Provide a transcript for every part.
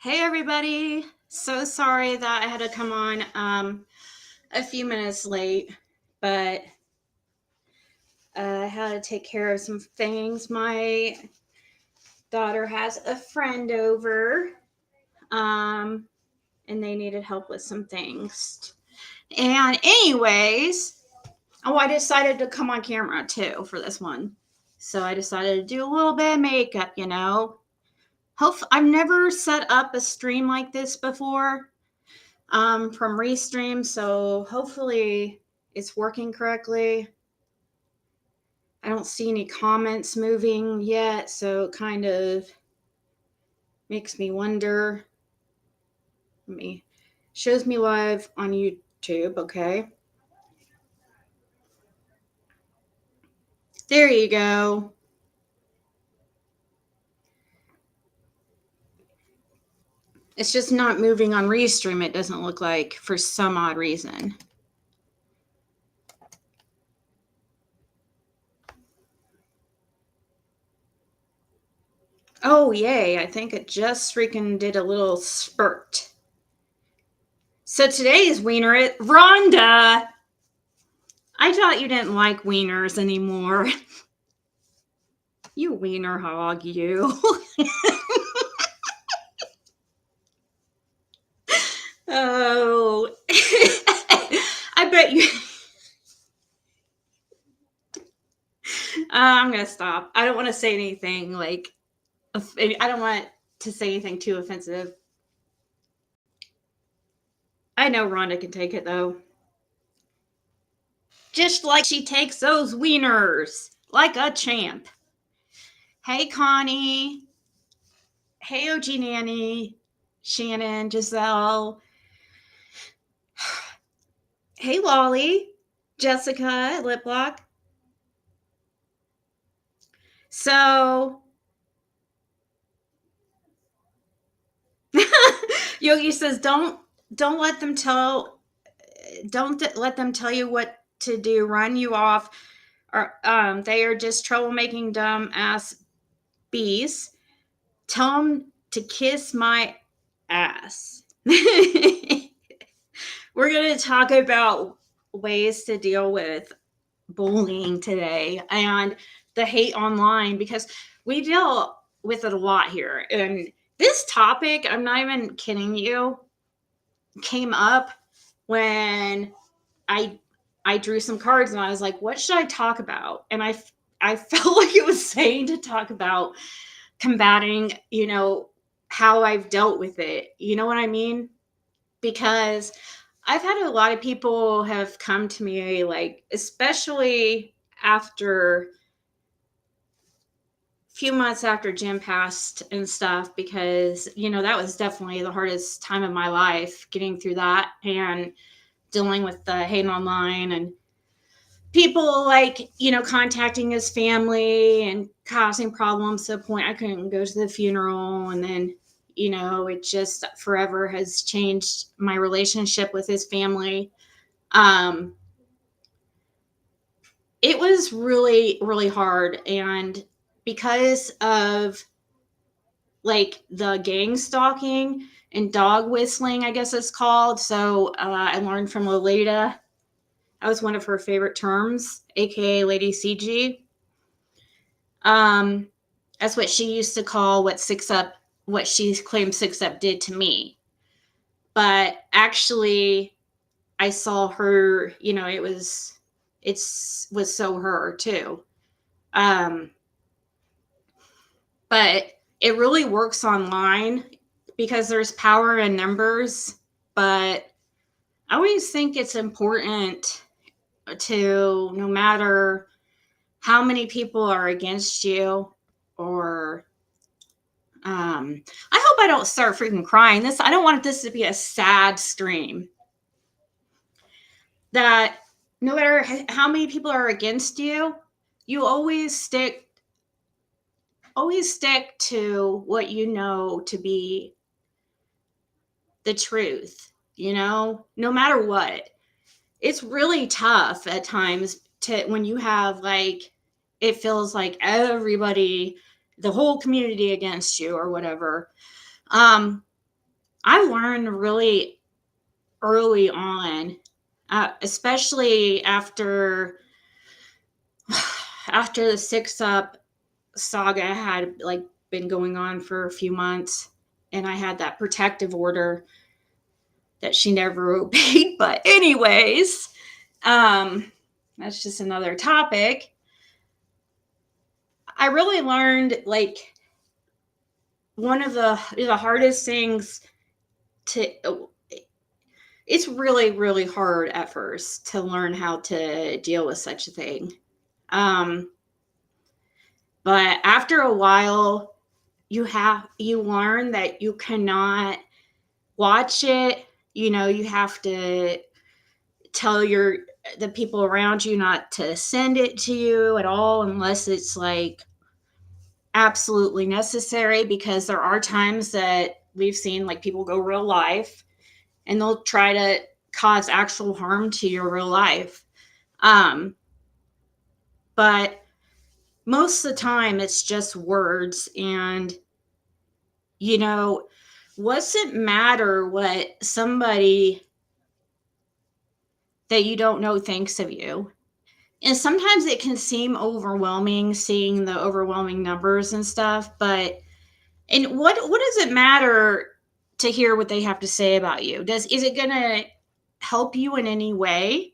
Hey everybody. So sorry that I had to come on a few minutes late, but I had to take care of some things. My daughter has a friend over, um, and they needed help with some things. And anyways, I decided to come on camera too for this one. So I decided to do a little bit of makeup. I've never set up a stream like this before. From Restream, so hopefully it's working correctly. I don't see any comments moving yet, so it kind of makes me wonder. Shows me live on YouTube, okay. There you go. It's just not moving on Restream, it doesn't look like, for some odd reason. Oh, yay. I think it just freaking did a little spurt. So today's wiener is Rhonda. I thought you didn't like wieners anymore. You wiener hog, you. Oh. I bet you. I'm going to stop. I don't want to say anything like, I don't want to say anything too offensive. I know Rhonda can take it though. Just like she takes those wieners like a champ. Hey, Connie. Hey, OG Nanny. Shannon, Giselle. Hey, Lolly. Jessica, Liplock. So, Yogi says, don't let them tell you what to do, run you off, or they are just troublemaking dumb ass bees. Tell them to kiss my ass. We're going to talk about ways to deal with bullying today and the hate online, because we deal with it a lot here. And this topic, I'm not even kidding you, came up when I drew some cards and I was like, what should I talk about? And I felt like it was saying to talk about combating, how I've dealt with it. You know what I mean? Because I've had a lot of people have come to me, like, especially after few months after Jim passed and stuff, because that was definitely the hardest time of my life, getting through that and dealing with the hate online and people like contacting his family and causing problems to the point I couldn't go to the funeral. And then it just forever has changed my relationship with his family. It was really, really hard. And because of like the gang stalking and dog whistling, I guess it's called. So I learned from Lolita. That was one of her favorite terms, aka Lady CG. That's what she used to call what she claimed 6up did to me. But actually, I saw her. It was so her too. But it really works online because there's power in numbers. But I always think it's important to, no matter how many people are against you, or I hope I don't start freaking crying. I don't want this to be a sad stream. That no matter how many people are against you, you always stick to what you know to be the truth, no matter what. It's really tough at times when you have, like, it feels like everybody, the whole community against you or whatever. I learned really early on, especially after the Six Up saga had like been going on for a few months, and I had that protective order that she never obeyed. But anyways, that's just another topic. I really learned like one of the hardest things to it's really really hard at first to learn how to deal with such a thing. Um, but after a while, you learn that you cannot watch it. You have to tell the people around you not to send it to you at all unless it's like absolutely necessary, because there are times that we've seen like people go real life and they'll try to cause actual harm to your real life. Um, but most of the time it's just words, and you know, what's it matter what somebody that you don't know thinks of you? And sometimes it can seem overwhelming seeing the overwhelming numbers and stuff, but and what does it matter to hear what they have to say about you? Is it going to help you in any way?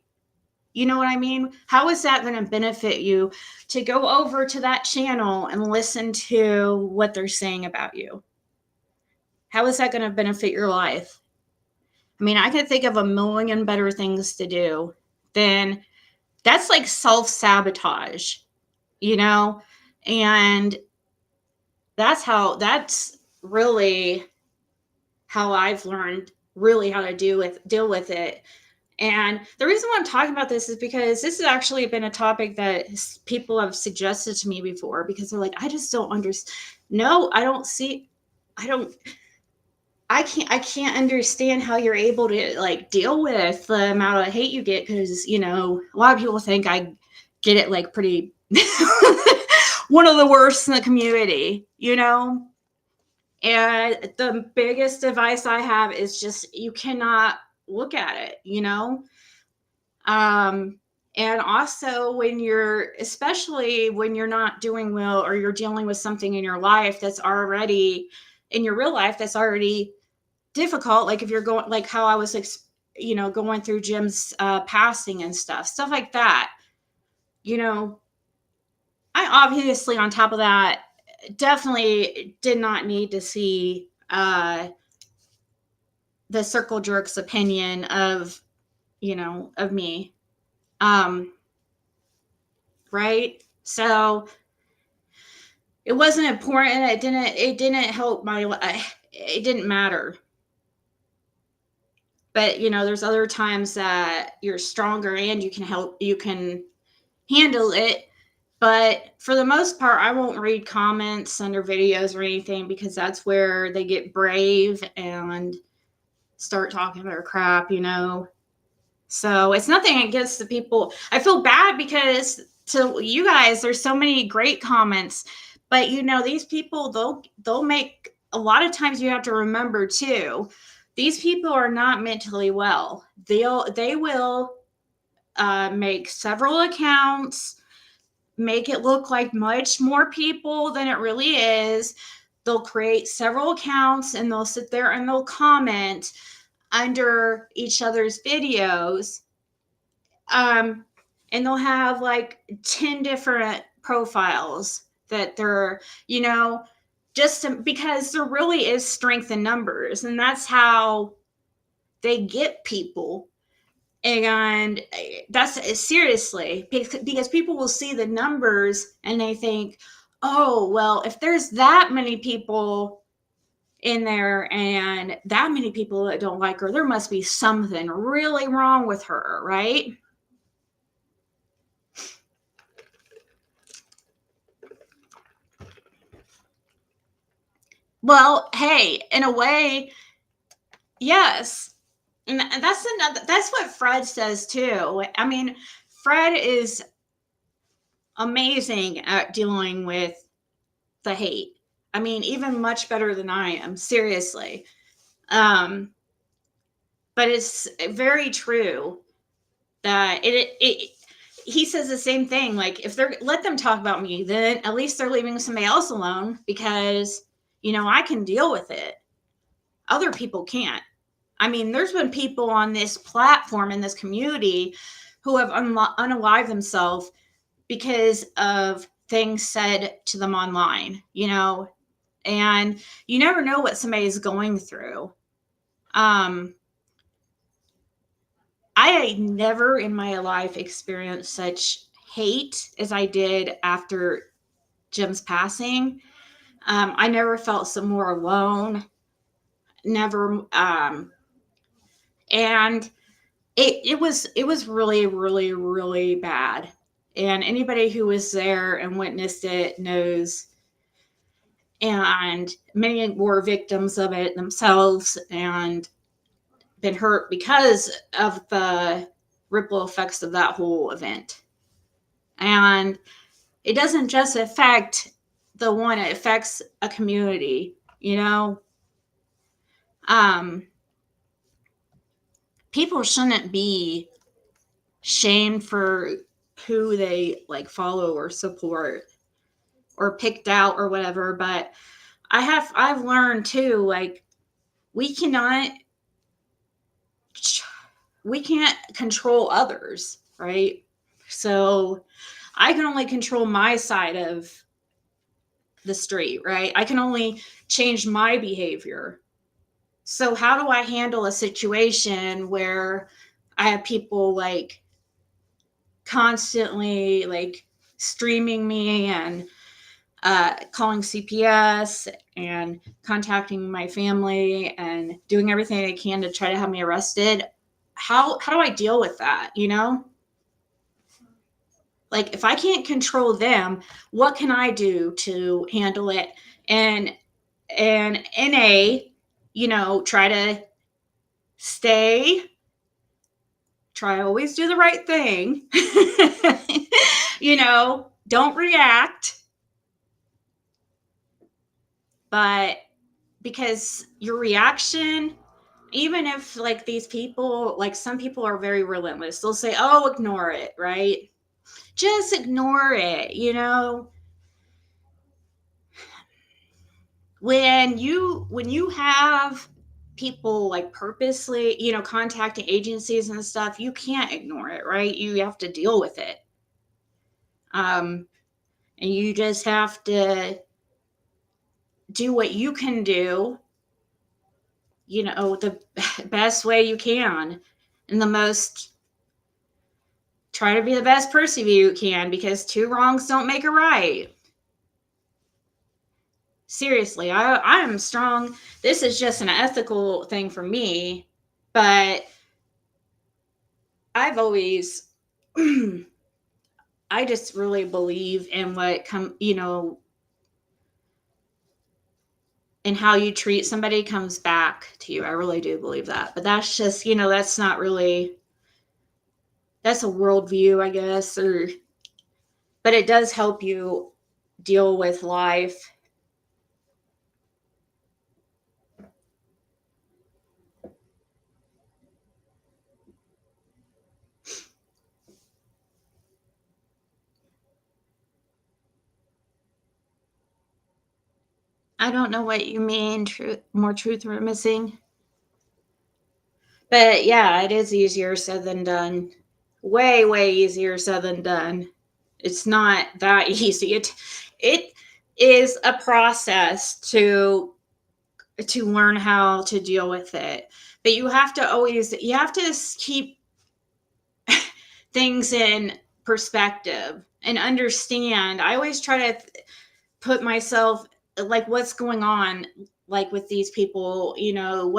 You know what I mean? How is that going to benefit you to go over to that channel and listen to what they're saying about you? How is that going to benefit your life? I mean, I could think of a million better things to do than that's like self-sabotage, you know? And that's really how I've learned really how to deal with it. And the reason why I'm talking about this is because this has actually been a topic that people have suggested to me before, because they're like, I just don't understand. No, I don't see, I don't, I can't understand how you're able to like deal with the amount of hate you get. Cause a lot of people think I get it like pretty, one of the worst in the community, And the biggest advice I have is just you cannot look at it. Um, and also especially when you're not doing well, or you're dealing with something in your life that's already in your real life that's already difficult. Like if you're going, like how I was, going through Jim's passing and stuff like that. I obviously, on top of that, definitely did not need to see the circle jerk's opinion of me. Um, right? So it wasn't important. It didn't help my life. It didn't matter. But there's other times that you're stronger and you can handle it. But for the most part, I won't read comments under videos or anything, because that's where they get brave and start talking their crap. So it's nothing against the people. I feel bad because to you guys, there's so many great comments, but these people, they'll make, a lot of times you have to remember too, these people are not mentally well. They will make several accounts, make it look like much more people than it really is. They'll create several accounts and they'll sit there and they'll comment under each other's videos. And they'll have like 10 different profiles that they're, because there really is strength in numbers, and that's how they get people. And that's seriously, because people will see the numbers and they think, oh, well, if there's that many people in there and that many people that don't like her, there must be something really wrong with her, right? Well, hey, in a way, yes. And that's what Fred says too. I mean, Fred is amazing at dealing with the hate. I mean, even much better than I am, seriously. Um, but it's very true that he says the same thing. Like, if they're, let them talk about me, then at least they're leaving somebody else alone, because, I can deal with it. Other people can't. I mean, there's been people on this platform, in this community, who have unalived themselves because of things said to them online, and you never know what somebody is going through. I never in my life experienced such hate as I did after Jim's passing. I never felt so more alone. Never. And it was really, really, really bad. And anybody who was there and witnessed it knows. And many were victims of it themselves and been hurt because of the ripple effects of that whole event. And it doesn't just affect the one, it affects a community, um people shouldn't be shamed for who they like follow or support or picked out or whatever. But I've learned too, like, we cannot we can't control others, right? So I can only control my side of the street, right? I can only change my behavior. So how do I handle a situation where I have people like constantly like streaming me and calling CPS and contacting my family and doing everything they can to try to have me arrested? How do I deal with that? Like, if I can't control them, what can I do to handle it? And try to stay, try to always do the right thing. Don't react. But because your reaction, even if like these people, like some people are very relentless, they'll say, oh, ignore it, right? Just ignore it. When you have people like purposely, contacting agencies and stuff, you can't ignore it, right? You have to deal with it. And you just have to do what you can do, the best way you can, and try to be the best person you can, because two wrongs don't make a right. Seriously, I am strong. This is just an ethical thing for me, but I've always, I just really believe in and how you treat somebody comes back to you. I really do believe that. But that's just, that's not really, that's a worldview, I guess, but it does help you deal with life. I don't know what you mean, more truth we're missing. But yeah, it is easier said than done. Way, way easier said than done. It's not that easy. It is a process to learn how to deal with it. But you have to keep things in perspective and understand. I always try to put myself, like, what's going on, like, with these people, you know,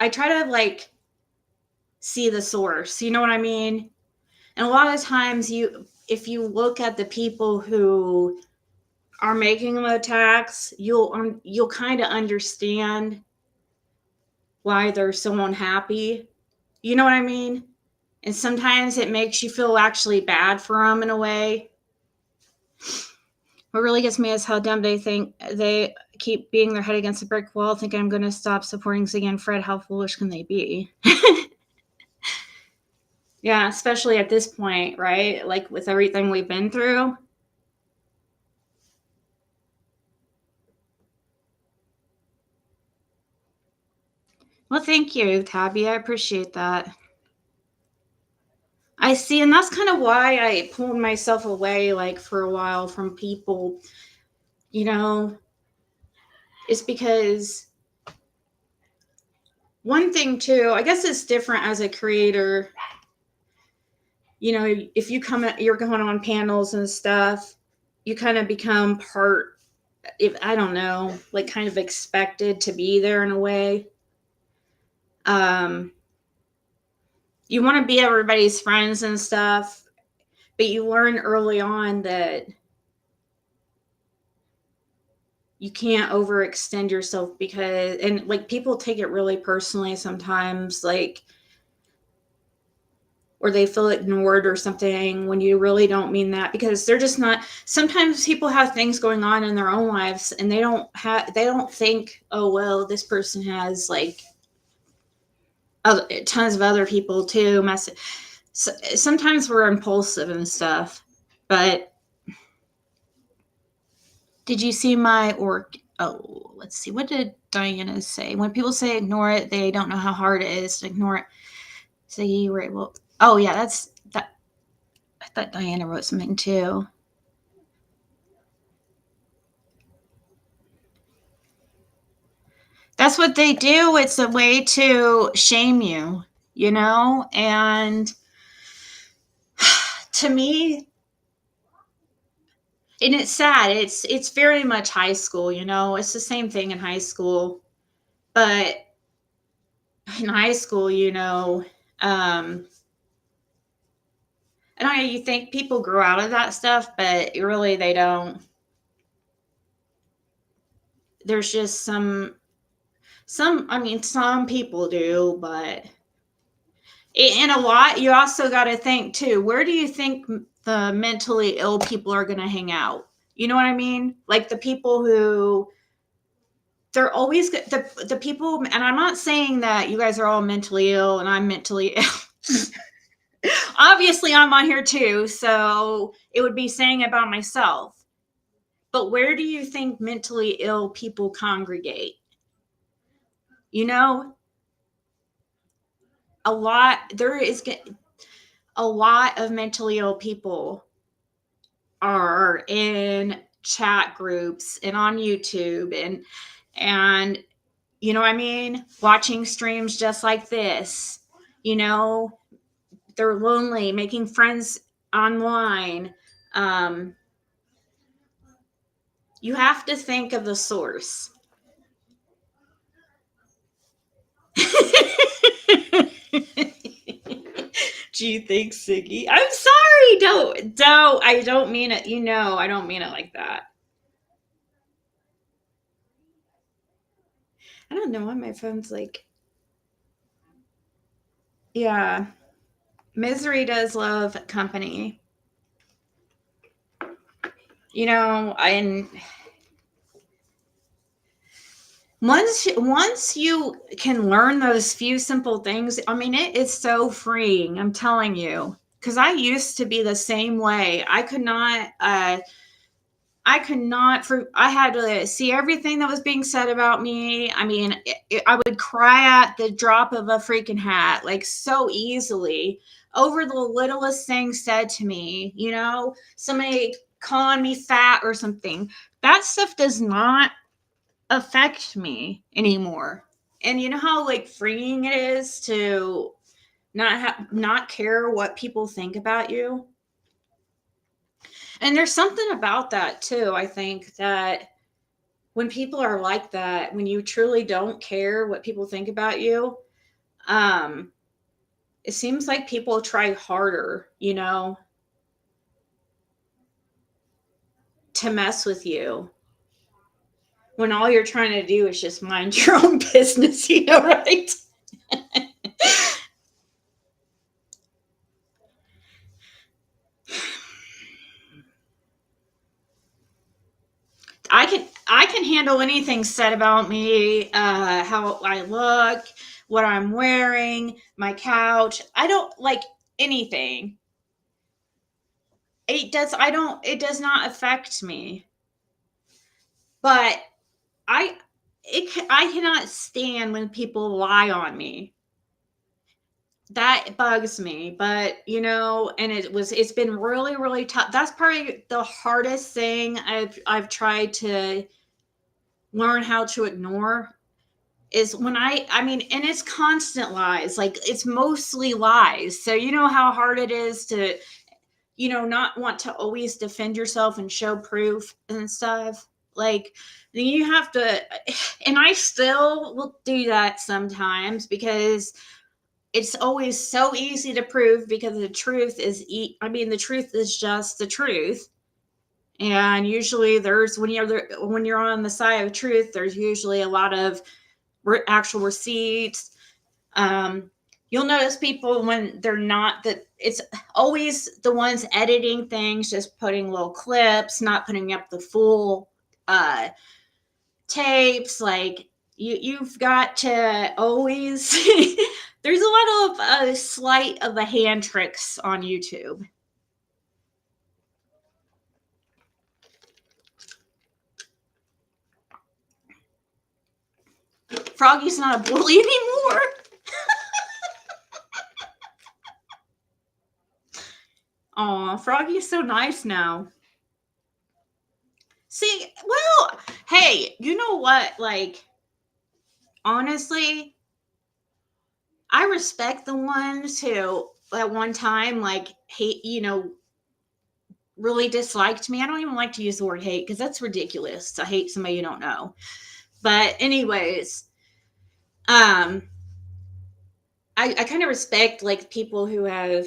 I try to like see the source, you know what I mean? And a lot of times if you look at the people who are making the attacks, you'll kind of understand why they're so unhappy. You know what I mean? And sometimes it makes you feel actually bad for them in a way. What really gets me is how dumb they think they keep being their head against a brick wall, thinking I'm going to stop supporting Ziggy and Fred. How foolish can they be? Yeah, especially at this point, right? Like with everything we've been through. Well, thank you, Tabby. I appreciate that. I see, and that's kind of why I pulled myself away, like for a while, from people. You know, it's because one thing too. I guess it's different as a creator. You know, if you you're going on panels and stuff, you kind of become part. If I don't know, like kind of expected to be there in a way. Um, you want to be everybody's friends and stuff, but you learn early on that you can't overextend yourself because, and like people take it really personally sometimes, like, or they feel ignored or something when you really don't mean that, because they're just not. Sometimes people have things going on in their own lives and they don't think, oh well, this person has like tons of other people too. So, sometimes we're impulsive and stuff, but did you see my oh, let's see, what did Diana say? When people say ignore it, they don't know how hard it is to ignore it. So you were able. Oh yeah, that's that. I thought Diana wrote something too. That's what they do. It's a way to shame you, you know? And to me, and it's sad. It's very much high school, you know. It's the same thing in high school. But in high school, you know, I don't know, you think people grow out of that stuff, but really they don't. There's just I mean, some people do, but and a lot, you also got to think too, where do you think the mentally ill people are going to hang out? You know what I mean? Like the people who they're always the people, and I'm not saying that you guys are all mentally ill and I'm mentally ill. Obviously, I'm on here too, so it would be saying about myself. But where do you think mentally ill people congregate? You know, there is a lot of mentally ill people are in chat groups and on YouTube and you know what I mean, watching streams just like this. You know, they're lonely, making friends online. Um, you have to think of the source. Do you think Siggy? I'm sorry. Don't. I don't mean it. You know, I don't mean it like that. I don't know why my phone's like. Yeah, misery does love company. You know, and once you can learn those few simple things, I mean, it is so freeing. I'm telling you, because I used to be the same way. I had to see everything that was being said about me. I mean, I would cry at the drop of a freaking hat, like so easily over the littlest thing said to me, you know, somebody calling me fat or something. That stuff does not affect me anymore. And you know how like freeing it is to not care what people think about you? And there's something about that too. I think that when people are like that, when you truly don't care what people think about you, um, it seems like people try harder, you know, to mess with you when all you're trying to do is just mind your own business, you know, right? I can handle anything said about me, how I look, what I'm wearing, my couch. I don't like anything. It does not affect me. But I cannot stand when people lie on me. That bugs me, but and it's been really, really tough. That's probably the hardest thing I've tried to learn how to ignore is when I mean, and it's constant lies. Like, it's mostly lies. So you know how hard it is to not want to always defend yourself and show proof and stuff. Like, you have to, and I still will do that sometimes because it's always so easy to prove because the truth is, the truth is just the truth. And usually when you're on the side of truth, there's usually a lot of actual receipts. You'll notice people when they're not, that it's always the ones editing things, just putting little clips, not putting up the full tapes. Like, you've got to always there's a lot of sleight of the hand tricks on YouTube. Froggy's not a bully anymore. Aw, Froggy's so nice now. See, well, hey, you know what? Like, honestly, I respect the ones who at one time, like, hate, really disliked me. I don't even like to use the word hate because that's ridiculous to hate somebody you don't know. But anyways, I kind of respect, like, people who have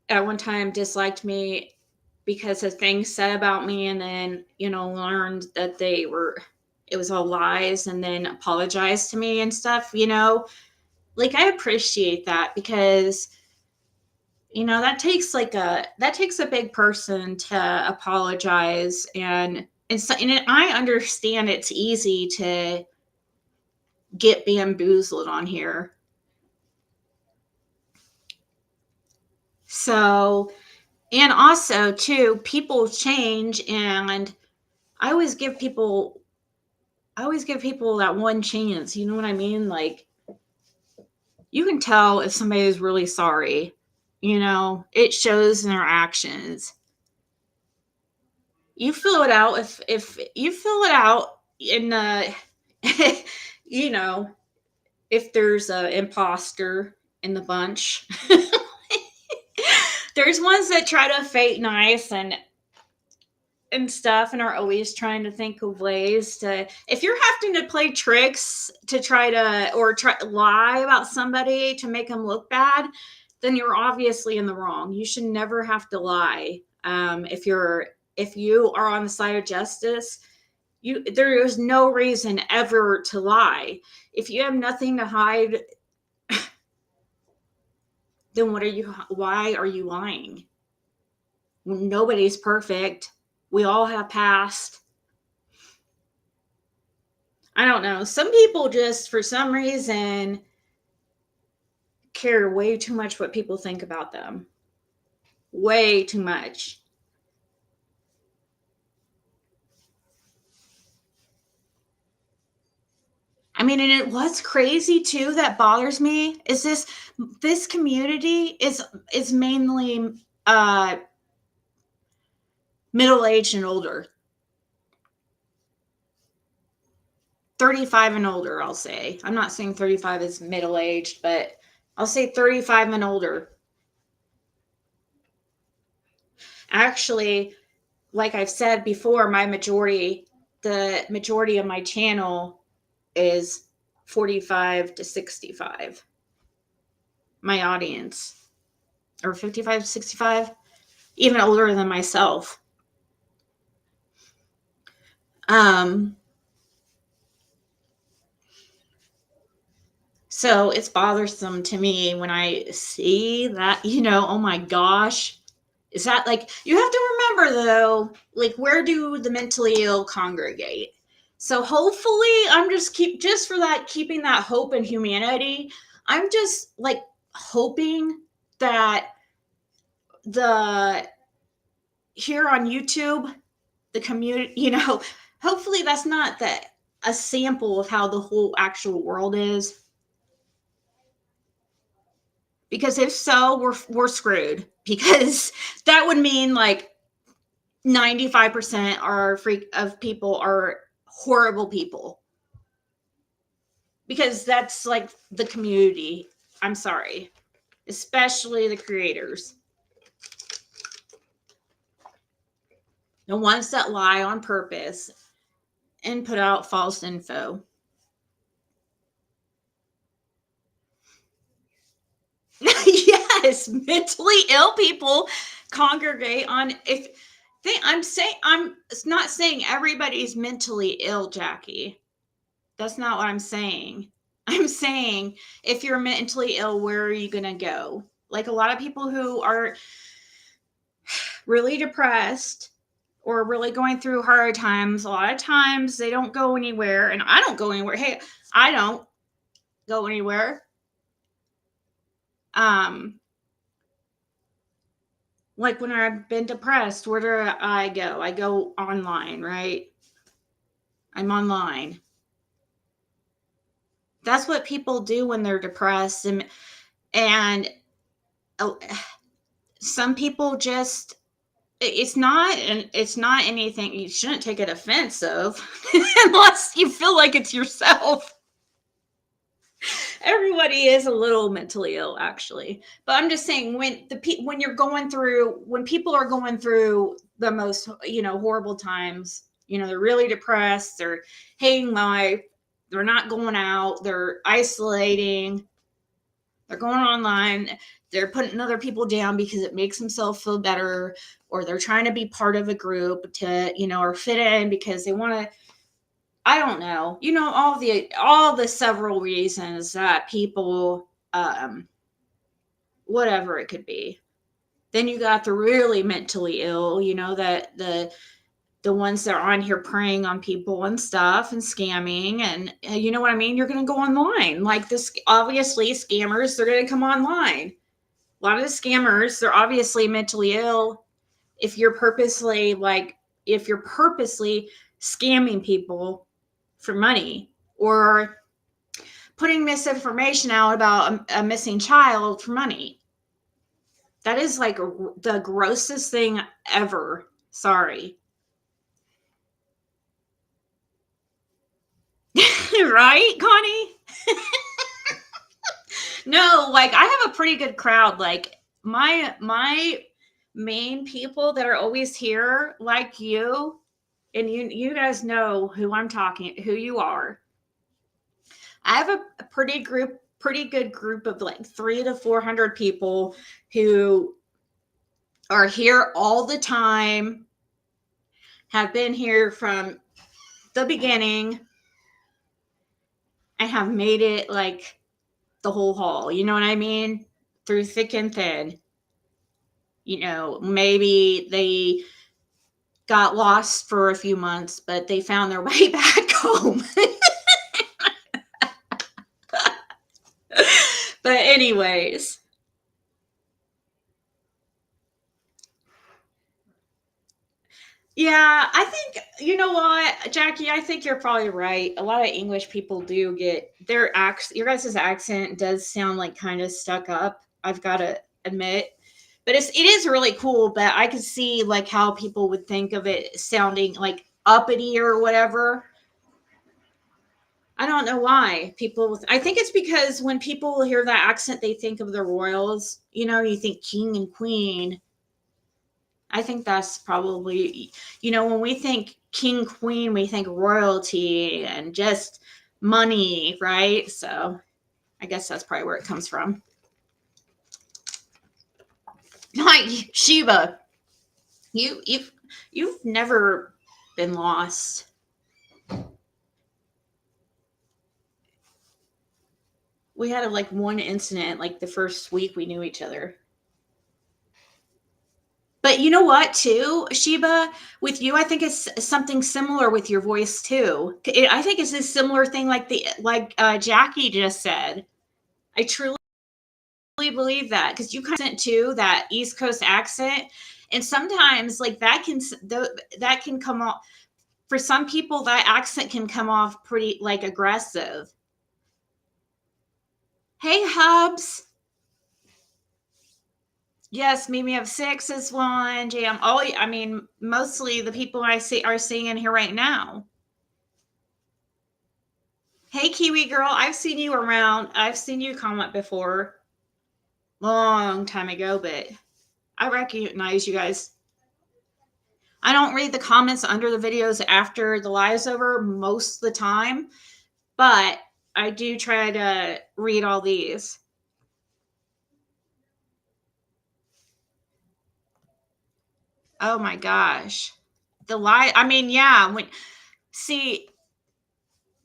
at one time disliked me because of things said about me, and then learned that it was all lies, and then apologized to me and stuff. Like, I appreciate that because that takes a big person to apologize, and I understand it's easy to get bamboozled on here. So, and also too, people change, and I always give people that one chance. You know what I mean? Like, you can tell if somebody is really sorry. It shows in their actions. You fill it out if you fill it out in you know, if there's an imposter in the bunch. There's ones that try to fake nice and stuff, and are always trying to think of ways to, if you're having to play tricks to try to lie about somebody to make them look bad, then you're obviously in the wrong. You should never have to lie. If you are on the side of justice, there is no reason ever to lie. If you have nothing to hide, then why are you lying? Nobody's perfect. We all have past. I don't know. Some people just, for some reason, care way too much what people think about them. Way too much. I mean, and what's crazy too that bothers me is this community is mainly middle-aged and older. 35 and older, I'll say. I'm not saying 35 is middle-aged, but I'll say 35 and older. Actually, like I've said before, the majority of my channel is 45 to 65. My audience, or 55 to 65, even older than myself. So it's bothersome to me when I see that, oh my gosh. Is that, like, you have to remember though, like, where do the mentally ill congregate? So hopefully I'm just for that, keeping that hope in humanity. I'm just like hoping that the here on YouTube, the community, hopefully that's not a sample of how the whole actual world is. Because if so, we're screwed. Because that would mean like 95% of people are horrible people. Because that's like the community. I'm sorry. Especially the creators. The ones that lie on purpose and put out false info. Yes, mentally ill people congregate on I'm not saying everybody's mentally ill, Jackie. That's not what I'm saying. I'm saying if you're mentally ill, where are you going to go? Like a lot of people who are really depressed or really going through hard times, a lot of times they don't go anywhere, and I don't go anywhere. Hey, I don't go anywhere. Like when I've been depressed, where do I go? I go online, right? I'm online. That's what people do when they're depressed, and oh, some people just it's not anything you shouldn't take it offensive unless you feel like it's yourself. Everybody is a little mentally ill, actually, but I'm just saying when you're going through when people are going through the most horrible times, they're really depressed, they're hating life, they're not going out, they're isolating, they're going online, they're putting other people down because it makes themselves feel better, or they're trying to be part of a group to or fit in because they want to. I don't know. All the several reasons that people, whatever it could be. Then you got the really mentally ill, that the ones that are on here preying on people and stuff and scamming, and you know what I mean? You're going to go online. Like this, obviously scammers, they're going to come online. A lot of the scammers, they're obviously mentally ill. If you're purposely scamming people for money, or putting misinformation out about a missing child for money. That is like the grossest thing ever. Sorry. Right, Connie? No, like I have a pretty good crowd. Like my main people that are always here, like you, and you guys know who you are. I have a pretty good group of like 300 to 400 people who are here all the time, have been here from the beginning, and have made it like the whole haul. You know what I mean? Through thick and thin. Maybe they got lost for a few months, but they found their way back home. But anyways, yeah, I think, you know what, Jackie, I think you're probably right. A lot of English people do get your guys' accent does sound like kind of stuck up. I've got to admit. But it is really cool, but I could see like how people would think of it sounding like uppity or whatever. I don't know why I think it's because when people hear that accent, they think of the royals. You think king and queen. I think that's probably, when we think king, queen, we think royalty and just money, right? So I guess that's probably where it comes from. Like Sheba, you've never been lost. We had like one incident like the first week we knew each other. But But you know what, too, Sheba, with you, I think it's something similar with your voice too. I think it's a similar thing, Jackie just said. I truly believe that because you kind of too that East Coast accent, and sometimes like that can come off for some people. That accent can come off pretty like aggressive. Hey, Hubs. Yes, Mimi of Six is one. Jam. I mean, mostly the people I see are seeing in here right now. Hey, Kiwi girl, I've seen you around. I've seen you comment before, long time ago, but I recognize you guys. I don't read the comments under the videos after the live's over most of the time, but I do try to read all these. Oh my gosh. The lie. I mean, yeah. See,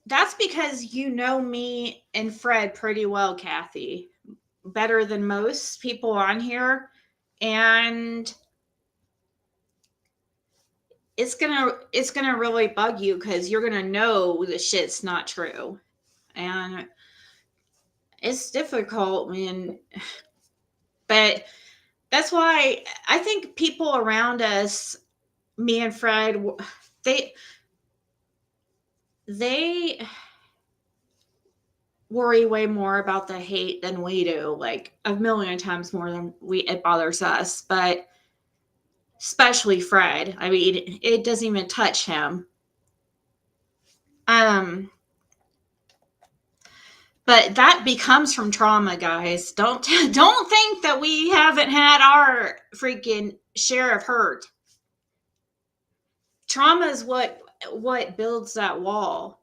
that's because you know me and Fred pretty well, Kathy, better than most people on here. And it's gonna really bug you because you're gonna know the shit's not true. And it's difficult, man. But that's why I think people around us, me and Fred, they they worry way more about the hate than we do, like a million times more than it bothers us. But especially Fred, I mean, it doesn't even touch him. But that becomes from trauma, guys. Don't think that we haven't had our freaking share of hurt. Trauma is what builds that wall.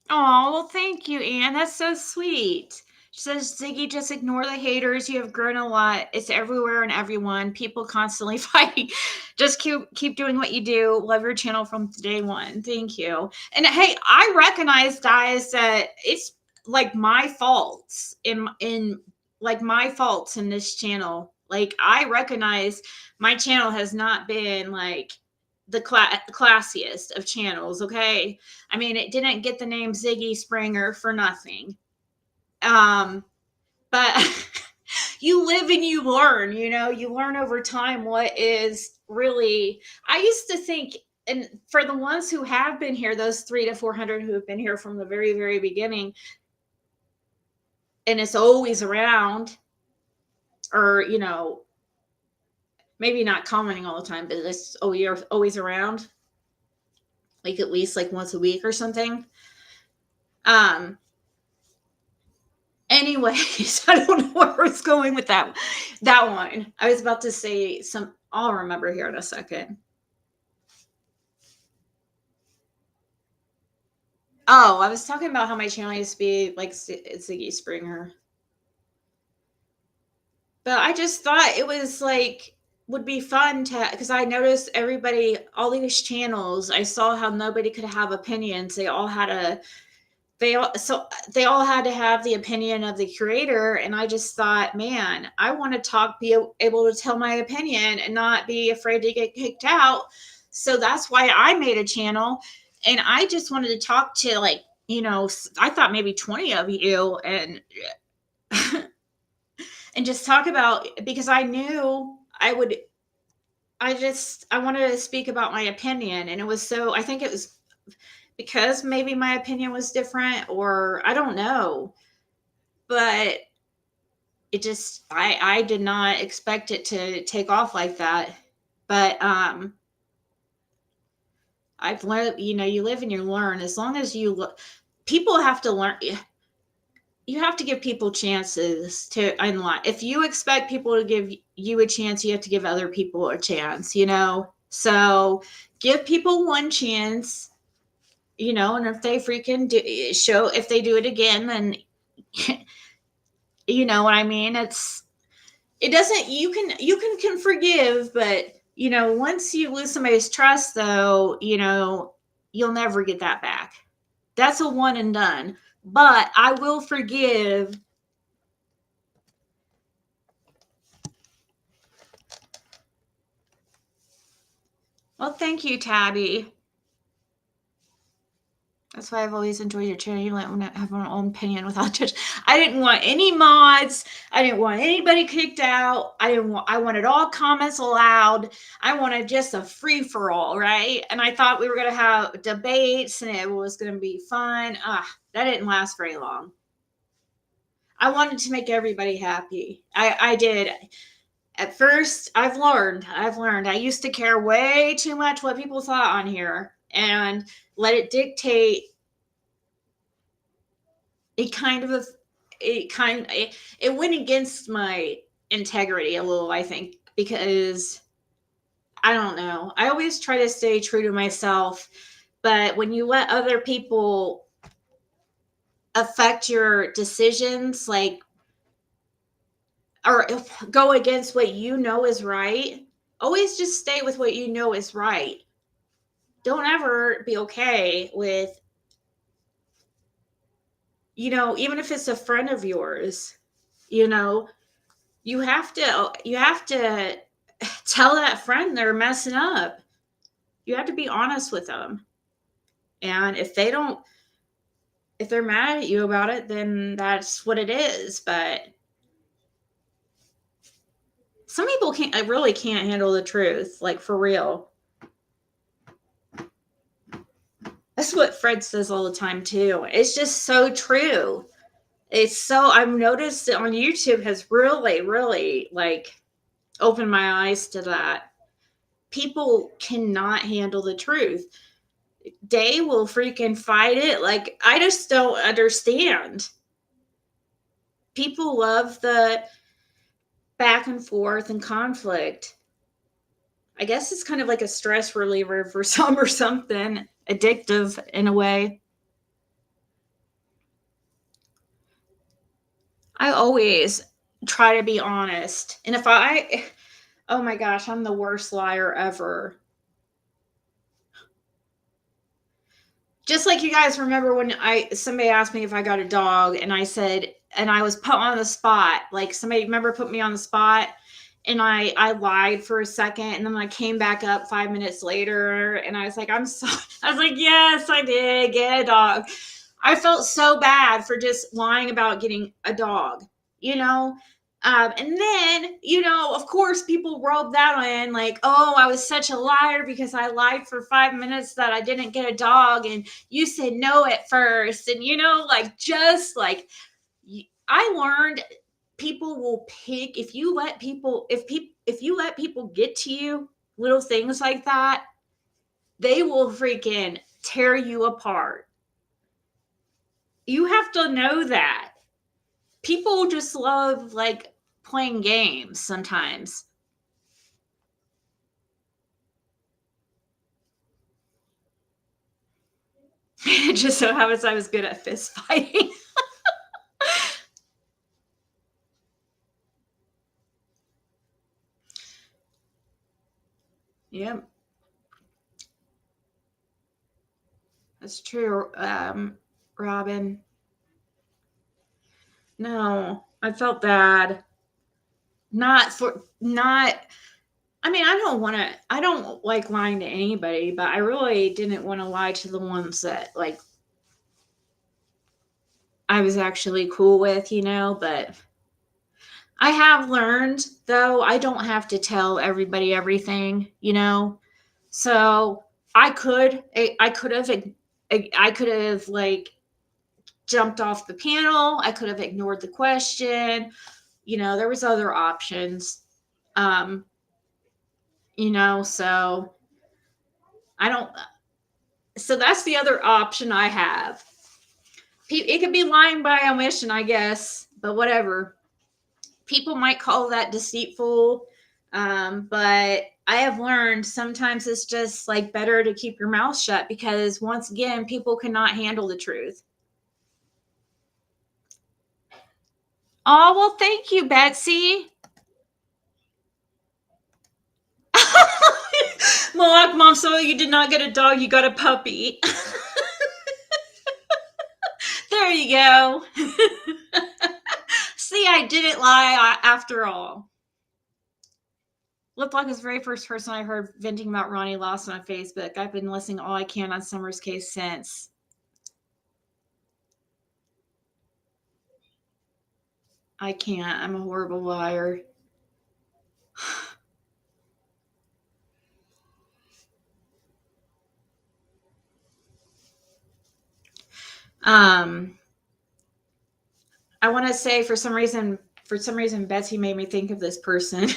Oh, well, thank you, Anne. That's so sweet. She says, Ziggy, just ignore the haters. You have grown a lot. It's everywhere and everyone. People constantly fighting. Just keep doing what you do. Love your channel from day one. Thank you. And hey, I recognize, guys, that it's like my faults in like my faults in this channel. Like I recognize my channel has not been like the classiest of channels. Okay, I mean, it didn't get the name Ziggy Springer for nothing. But you live and you learn, you learn over time what is really. I used to think, and for the ones who have been here, those 300 to 400 who have been here from the very, very beginning, and it's always around, or, maybe not commenting all the time, but it's always around, like at least like once a week or something. Anyways, I don't know where I was going with that one. I was about to say I'll remember here in a second. Oh, I was talking about how my channel used to be like Ziggy Springer. But I just thought it was like, would be fun because I noticed all these channels, I saw how nobody could have opinions. They all had they all had to have the opinion of the creator, and I just thought, man, I want to be able to tell my opinion and not be afraid to get kicked out. So that's why I made a channel, and I just wanted to talk to, like, I thought maybe 20 of you, and and just talk about, because I knew I wanted to speak about my opinion. And I think it was because maybe my opinion was different, or I don't know, but it just, I did not expect it to take off like that. But I've learned, you live and you learn. As long as people have to learn. You have to give people chances to unlock. If you expect people to give you a chance, you have to give other people a chance, So give people one chance, and if they freaking if they do it again, then you know what I mean? It doesn't, you can forgive, but once you lose somebody's trust, though, you'll never get that back. That's a one and done. But I will forgive Well, thank you, Tabby. That's why I've always enjoyed your channel. You let me have my own opinion without judge. I didn't want any mods. I didn't want anybody kicked out. I wanted all comments allowed. I wanted just a free for all, right? And I thought we were gonna have debates and it was gonna be fun. That didn't last very long. I wanted to make everybody happy. I did. At first, I've learned. I used to care way too much what people thought on here and let it dictate. It went against my integrity a little, I think, because I don't know. I always try to stay true to myself, but when you let other people affect your decisions, like, or go against what you know is right, always just stay with what you know is right. Don't ever be okay with, even if it's a friend of yours, you know, you have to tell that friend they're messing up. You have to be honest with them. And if they're mad at you about it, then that's what it is. But some people really can't handle the truth, like for real. That's what Fred says all the time too. It's just so true. I've noticed it on YouTube has really, really like opened my eyes to that. People cannot handle the truth. They will freaking fight it. Like, I just don't understand. People love the back and forth and conflict. I guess it's kind of like a stress reliever for some or something, addictive in a way. I always try to be honest. And oh my gosh, I'm the worst liar ever. Just like you guys remember when somebody asked me if I got a dog and I said, and I was put on the spot, like somebody remember put me on the spot and I lied for a second and then I came back up 5 minutes later and I was like, I'm sorry. I was like, yes, I did get a dog. I felt so bad for just lying about getting a dog, you know? And then, of course, people rolled that in like, oh, I was such a liar because I lied for 5 minutes that I didn't get a dog. And you said no at first. And, like, just like I learned people will pick if you let people, if you let people get to you, little things like that, they will freaking tear you apart. You have to know that. People just love like playing games sometimes. It just so happens I was good at fist fighting. Yep, that's true. Robin. No, I felt bad. Not. I mean, I don't like lying to anybody, but I really didn't want to lie to the ones that like I was actually cool with, but I have learned though I don't have to tell everybody everything. So I could have like jumped off the panel. I could have ignored the question. There was other options. Um, so I don't so that's the other option I have. It could be lying by omission, I guess, but whatever. People might call that deceitful, but I have learned sometimes it's just like better to keep your mouth shut because once again, people cannot handle the truth. Oh, well, thank you, Betsy. Malak, Mom, so you did not get a dog, you got a puppy. There you go. See, I didn't lie after all. Looked like his very first person I heard venting about Ronnie Lawson on Facebook. I've been listening all I can on Summer's case since. I can't. I'm a horrible liar. I want to say for some reason, Betsy made me think of this person.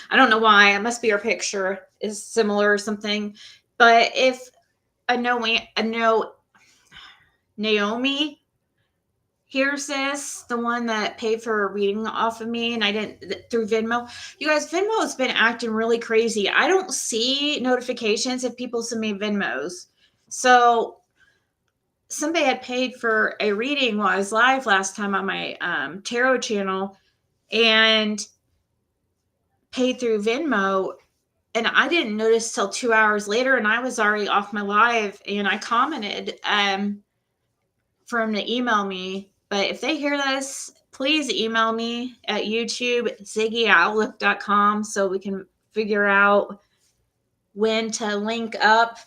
I don't know why. It must be her picture is similar or something. But if I know Naomi hears this, the one that paid for a reading off of me, and I didn't through Venmo. You guys, Venmo has been acting really crazy. I don't see notifications if people send me Venmos. So somebody had paid for a reading while I was live last time on my tarot channel and paid through Venmo. And I didn't notice till 2 hours later, and I was already off my live. And I commented for him to email me. But if they hear this, please email me at YouTube, ziggy@outlook.com, so we can figure out when to link up.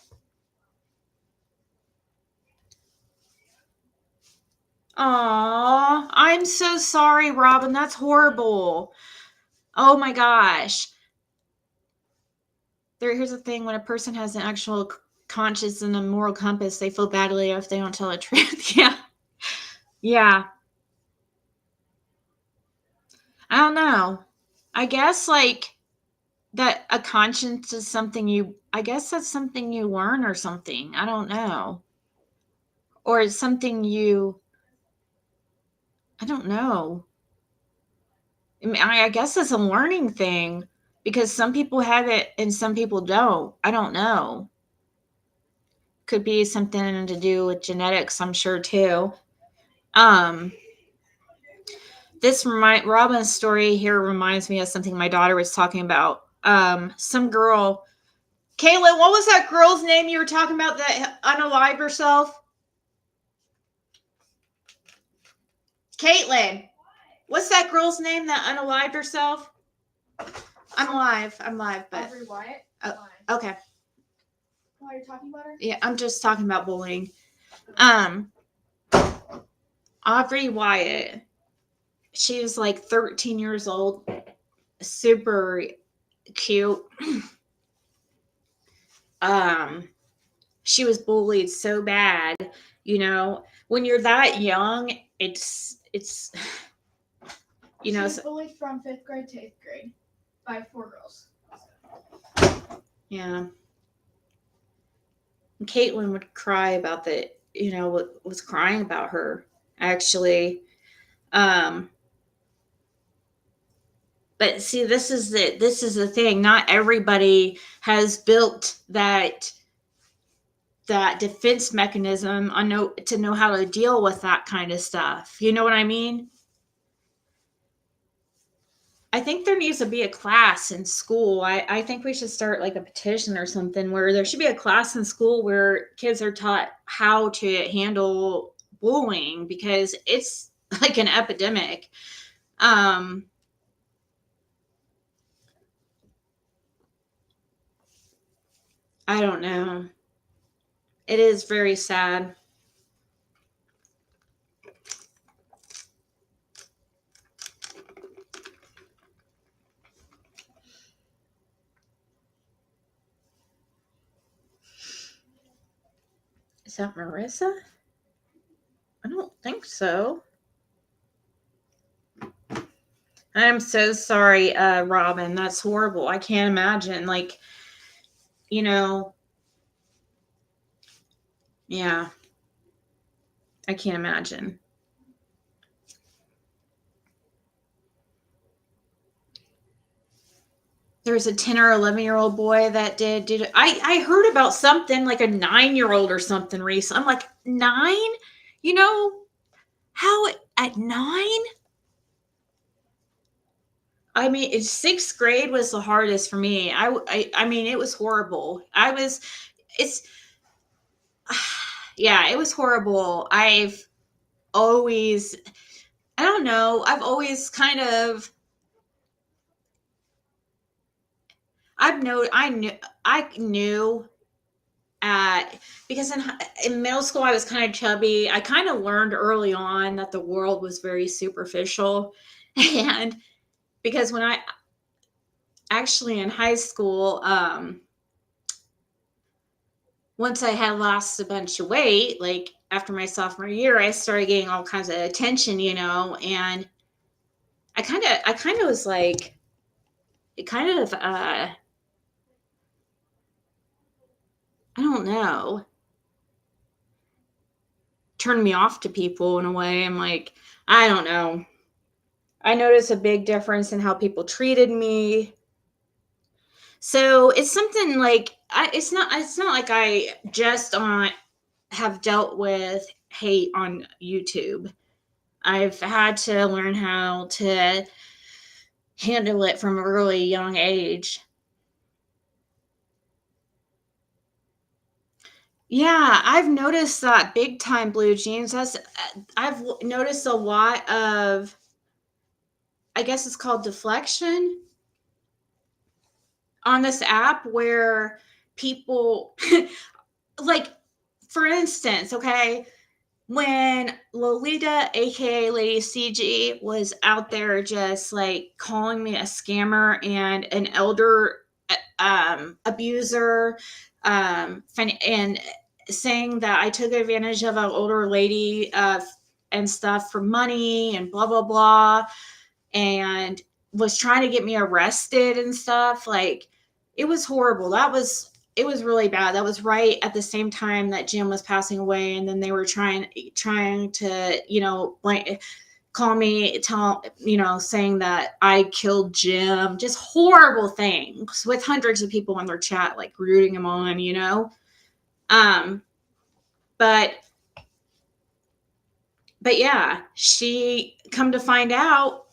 Aw, I'm so sorry, Robin. That's horrible. Oh my gosh. Here's the thing: when a person has an actual conscience and a moral compass, they feel badly if they don't tell the truth. Yeah. Yeah. I don't know. I guess like that a conscience is something I guess that's something you learn or something. I don't know. Or it's something I don't know. I guess it's a learning thing because some people have it and some people don't. I don't know. Could be something to do with genetics, I'm sure too. Um, Robin's story here reminds me of something my daughter was talking about. Some girl, Caitlin, what was that girl's name you were talking about that unalived herself? Caitlin, what's that girl's name that unalived herself? I'm live, but Aubrey Wyatt. Okay. Why are you talking about her? Yeah, I'm just talking about bullying. Aubrey Wyatt. She was like 13 years old, super cute. She was bullied so bad, when you're that young, it's she was bullied from 5th grade to 8th grade by 4 girls. Yeah. And Caitlin would cry about was crying about her actually. But see, this is the thing. Not everybody has built that defense mechanism to know how to deal with that kind of stuff. You know what I mean? I think there needs to be a class in school. I think we should start like a petition or something where there should be a class in school where kids are taught how to handle bullying because it's like an epidemic. I don't know. It is very sad. Is that Marissa? I don't think so. I'm so sorry, Robin. That's horrible. I can't imagine. Like, yeah, I can't imagine. There's a 10 or 11-year-old boy that did I heard about something like a 9-year-old or something recently. I'm like, 9? How at 9? I mean, 6th grade was the hardest for me. I mean, it was horrible. It's, yeah, it was horrible. I don't know. I've always kind of, I knew at because in middle school I was kind of chubby. I kind of learned early on that the world was very superficial, and because when I actually in high school, once I had lost a bunch of weight, like after my sophomore year, I started getting all kinds of attention, and I kind of was like, it kind of, I don't know, turned me off to people in a way. I'm like, I don't know. I noticed a big difference in how people treated me. So it's something like it's not like I just on have dealt with hate on YouTube. I've had to learn how to handle it from a really young age. Yeah, I've noticed that big time, Blue Jeans. I've noticed a lot of, I guess it's called deflection on this app where people like, for instance, okay, when Lolita, aka Lady CG, was out there just like calling me a scammer and an elder abuser, and saying that I took advantage of an older lady and stuff for money and blah blah blah, and was trying to get me arrested and stuff. Like, it was horrible. It was really bad. That was right at the same time that Jim was passing away, and then they were trying to, call me, saying that I killed Jim. Just horrible things with hundreds of people in their chat, like rooting him on. Um, but yeah, she come to find out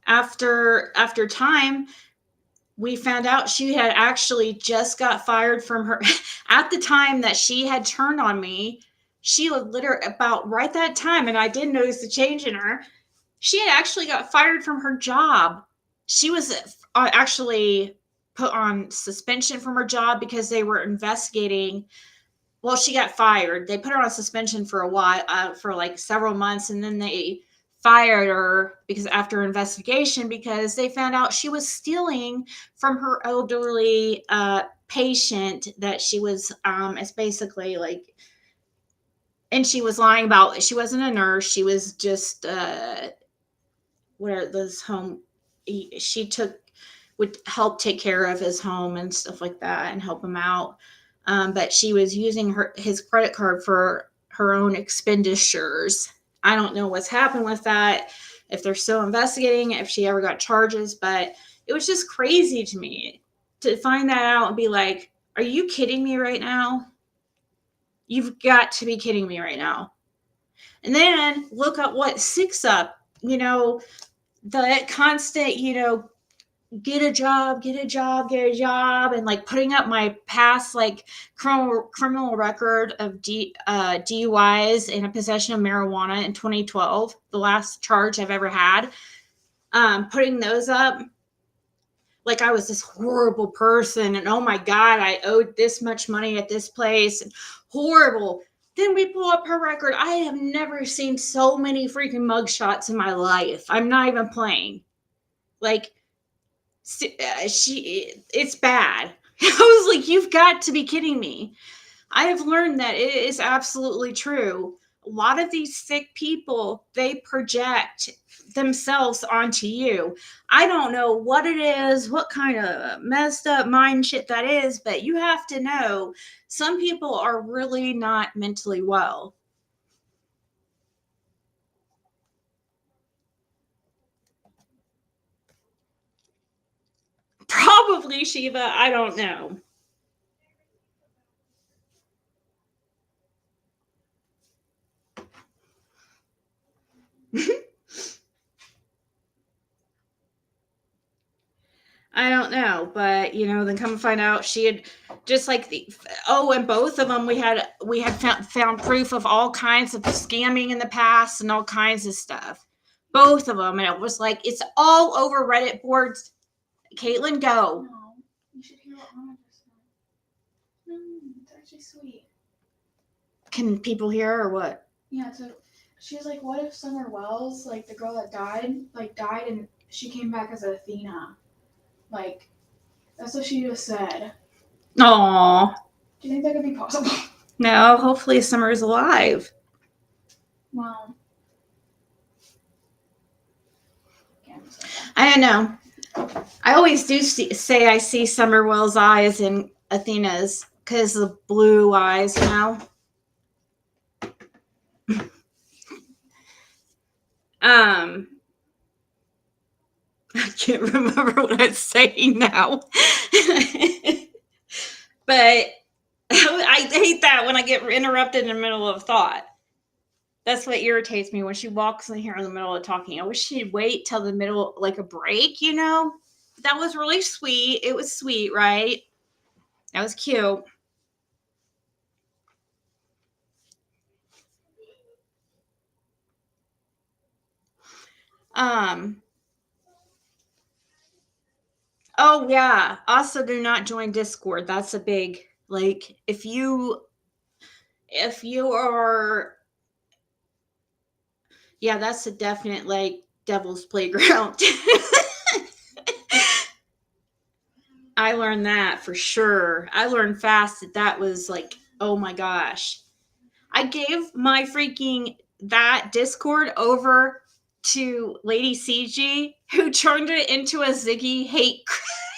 after time, we found out she had actually just got fired from her at the time that she had turned on me. She would literally about right that time, and I did notice the change in her. She had actually got fired from her job. She was actually put on suspension from her job because they were investigating. Well, she got fired. They put her on suspension for a while, for like several months, and then they fired her because after investigation, because they found out she was stealing from her elderly patient that she was, it's basically like, and she was lying about, she wasn't a nurse. She was just where this home, she took, would help take care of his home and stuff like that and help him out. But she was using his credit card for her own expenditures. I don't know what's happened with that, if they're still investigating, if she ever got charges, but it was just crazy to me to find that out and be like, are you kidding me right now? You've got to be kidding me right now. And then look at what Six Up, the constant, get a job, get a job, get a job, and like putting up my past like criminal record of DUIs and a possession of marijuana in 2012, the last charge I've ever had. Putting those up like I was this horrible person, and oh my God, I owed this much money at this place, and horrible. Then we pull up her record. I have never seen so many freaking mugshots in my life. I'm not even playing. Like, it's bad. I was like, you've got to be kidding me. I have learned that it is absolutely true. A lot of these sick people, they project themselves onto you. I don't know what it is, what kind of messed up mind shit that is, but you have to know some people are really not mentally well. Probably Shiva, I don't know. I don't know, but then come to find out she had just like and both of them we had found proof of all kinds of scamming in the past and all kinds of stuff. Both of them, and it was like it's all over Reddit boards. Caitlin, go. No, you should know what Mama just said. No, it's actually sweet. Can people hear or what? Yeah, so she's like, what if Summer Wells, like the girl that died and she came back as Athena? Like, that's what she just said. Aww. Do you think that could be possible? No, hopefully Summer's alive. Wow. I don't know. I always do say I see Summer Wells' eyes in Athena's because of the blue eyes, you know? I can't remember what I'm saying now. But I hate that when I get interrupted in the middle of thought. That's what irritates me when she walks in here in the middle of talking. I wish she'd wait till the middle, like a break, you know? That was really sweet. It was sweet, right? That was cute. Oh yeah. Also, do not join Discord. That's a big, like, if you are, yeah, that's a definite, like, devil's playground. I learned that for sure. I learned fast that was like, oh my gosh. I gave my freaking that Discord over to Lady CG, who turned it into a Ziggy hate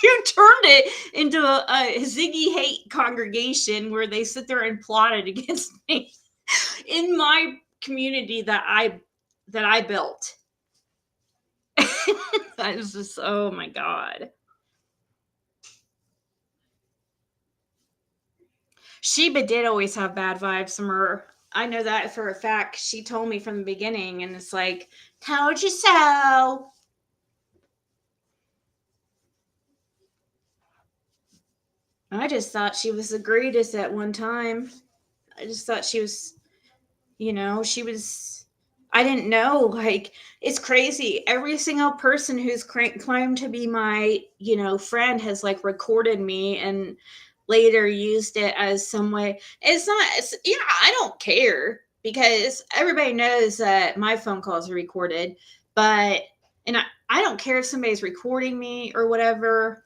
who turned it into a Ziggy hate congregation where they sit there and plotted against me in my community that I built. That was just, oh my god. Sheba did always have bad vibes from her. I know that for a fact. She told me from the beginning, and it's like, told you so. I just thought she was the greatest at one time. I just thought she was, she was. I didn't know. Like, it's crazy. Every single person who's claimed to be my, friend has like recorded me and later used it as some way. I don't care because everybody knows that my phone calls are recorded, and I don't care if somebody's recording me or whatever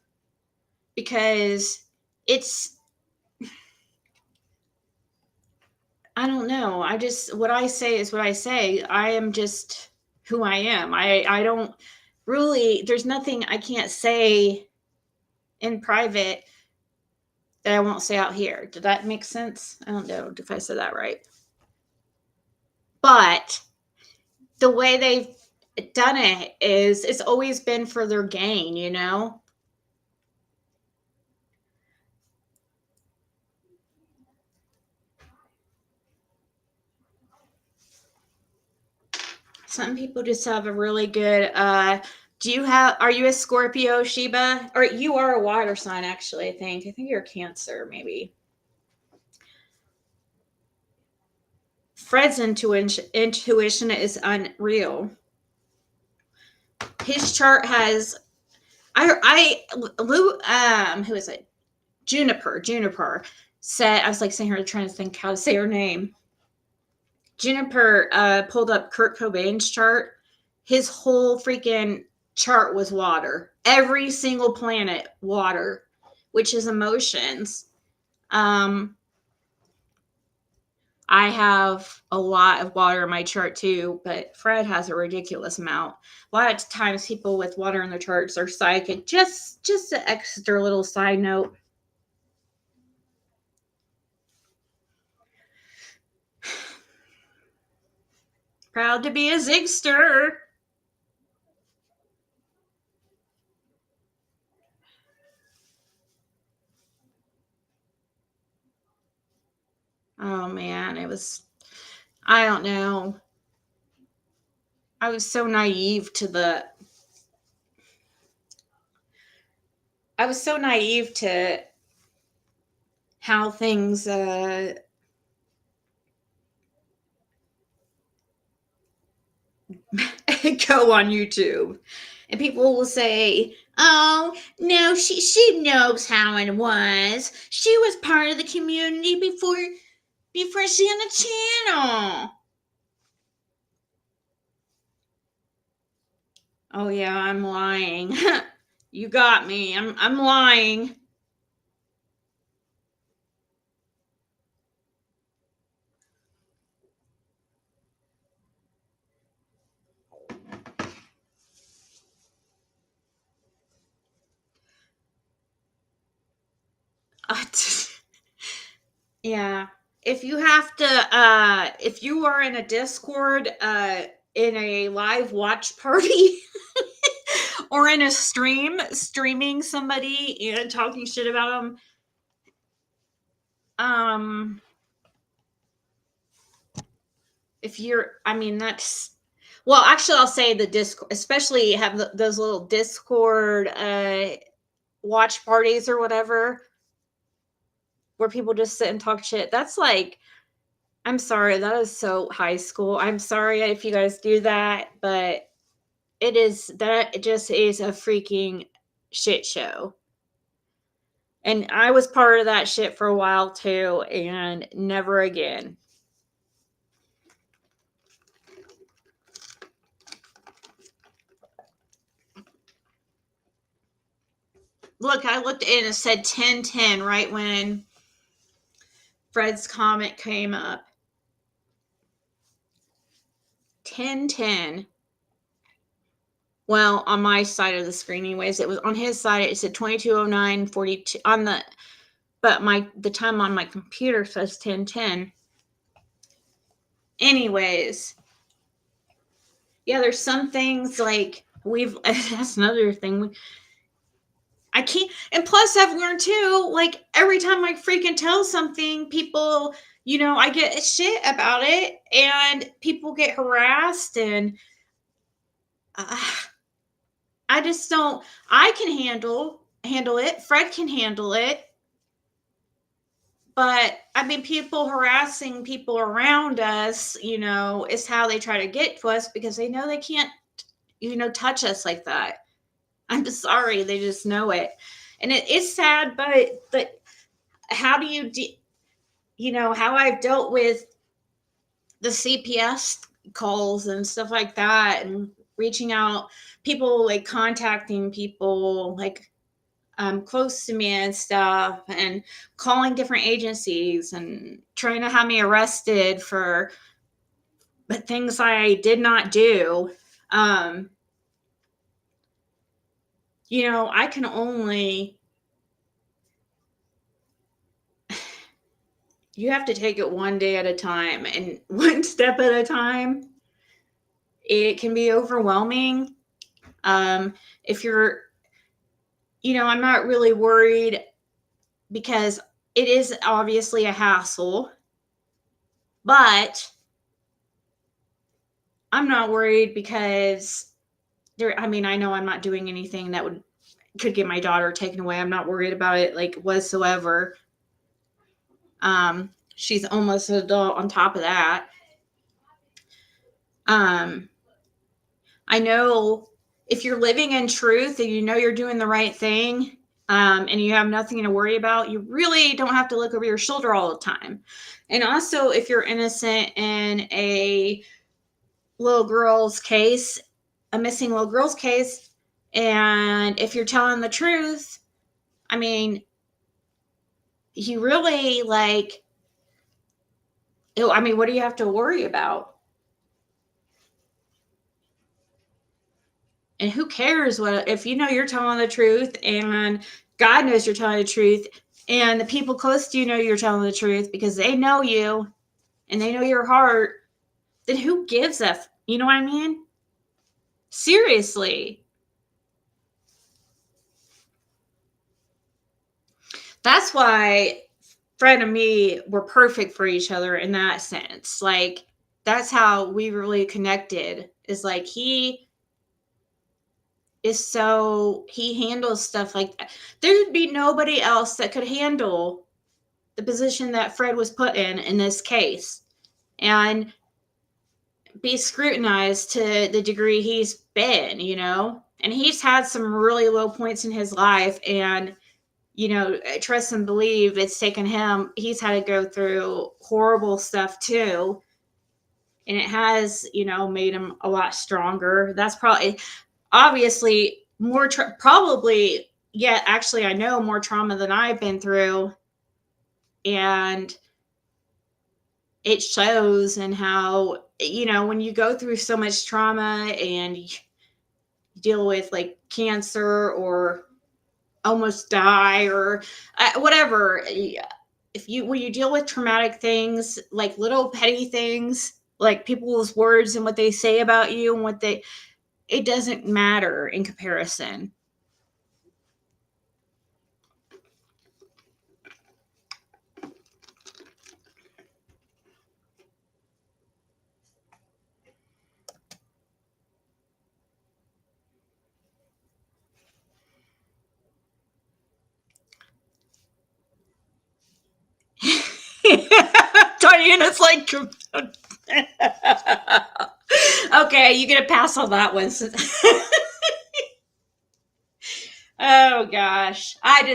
because it's, I don't know. What I say is what I say. I am just who I am. I don't really, there's nothing I can't say in private that I won't say out here. Did that make sense? I don't know if I said that right. But the way they've done it is it's always been for their gain, you know? Some people just have a really good are you a Scorpio, Sheba? Or you are a water sign, actually, I think. I think you're a Cancer, maybe. Fred's intuition is unreal. His chart has who is it? Juniper said, I was like saying her, trying to think how to say her name. Juniper pulled up Kurt Cobain's chart. His whole freaking chart was water. Every single planet, water, which is emotions. I have a lot of water in my chart too, but Fred has a ridiculous amount. A lot of times people with water in their charts are psychic. Just an extra little side note. Proud to be a Zigster. Oh man, I don't know. I was so naive to how things go on YouTube. And people will say, Oh, no, she knows how it was. She was part of the community before she had a channel. Oh yeah, I'm lying. You got me. I'm lying. Yeah. If you have to if you are in a Discord in a live watch party or in a streaming somebody and talking shit about them, um if you're, I mean, that's, well, actually I'll say the Discord, especially have those little Discord watch parties or whatever where people just sit and talk shit. That's like, I'm sorry, that is so high school. I'm sorry if you guys do that, but it just is a freaking shit show. And I was part of that shit for a while too, and never again. Look, I looked in and it said 1010 right when Fred's comment came up. 1010. Well, on my side of the screen, anyways, it was on his side. It said 2209:42 on the, but the time on my computer says 1010. Anyways, yeah, there's some things like that's another thing. I can't, and plus I've learned too, like every time I freaking tell something, people, I get shit about it and people get harassed and uh, I just don't, I can handle it. Fred can handle it. But I mean, people harassing people around us, is how they try to get to us because they know they can't, touch us like that. I'm sorry, they just know it, and it is sad. But how do how I've dealt with the CPS calls and stuff like that, and reaching out, people like contacting people like close to me and stuff, and calling different agencies and trying to have me arrested for things I did not do. Um, I can only, you have to take it one day at a time and one step at a time. It can be overwhelming. If you're, I'm not really worried because it is obviously a hassle, but I'm not worried because I mean, I know I'm not doing anything that could get my daughter taken away. I'm not worried about it like whatsoever. She's almost an adult on top of that. I know if you're living in truth and you're doing the right thing, and you have nothing to worry about, you really don't have to look over your shoulder all the time. And also, if you're innocent in a little girl's case, a missing little girl's case, and if you're telling the truth, I mean, you really like, I mean, what do you have to worry about? And who cares what, if you're telling the truth and God knows you're telling the truth and the people close to you know you're telling the truth because they know you and they know your heart, then who gives a, you know what I mean? Seriously. That's why Fred and me were perfect for each other in that sense. Like, that's how we really connected, is like he handles stuff like that. There'd be nobody else that could handle the position that Fred was put in this case and be scrutinized to the degree he's been. And he's had some really low points in his life. And, trust and believe it's taken him, he's had to go through horrible stuff too. And it has, made him a lot stronger. That's probably, obviously, probably, yeah, actually, I know more trauma than I've been through. And it shows in how, when you go through so much trauma and you deal with like cancer or almost die or whatever, when you deal with traumatic things, like little petty things, like people's words and what they say about you and it doesn't matter in comparison. Diana's like, okay, you get a pass on that one. Oh gosh, I'm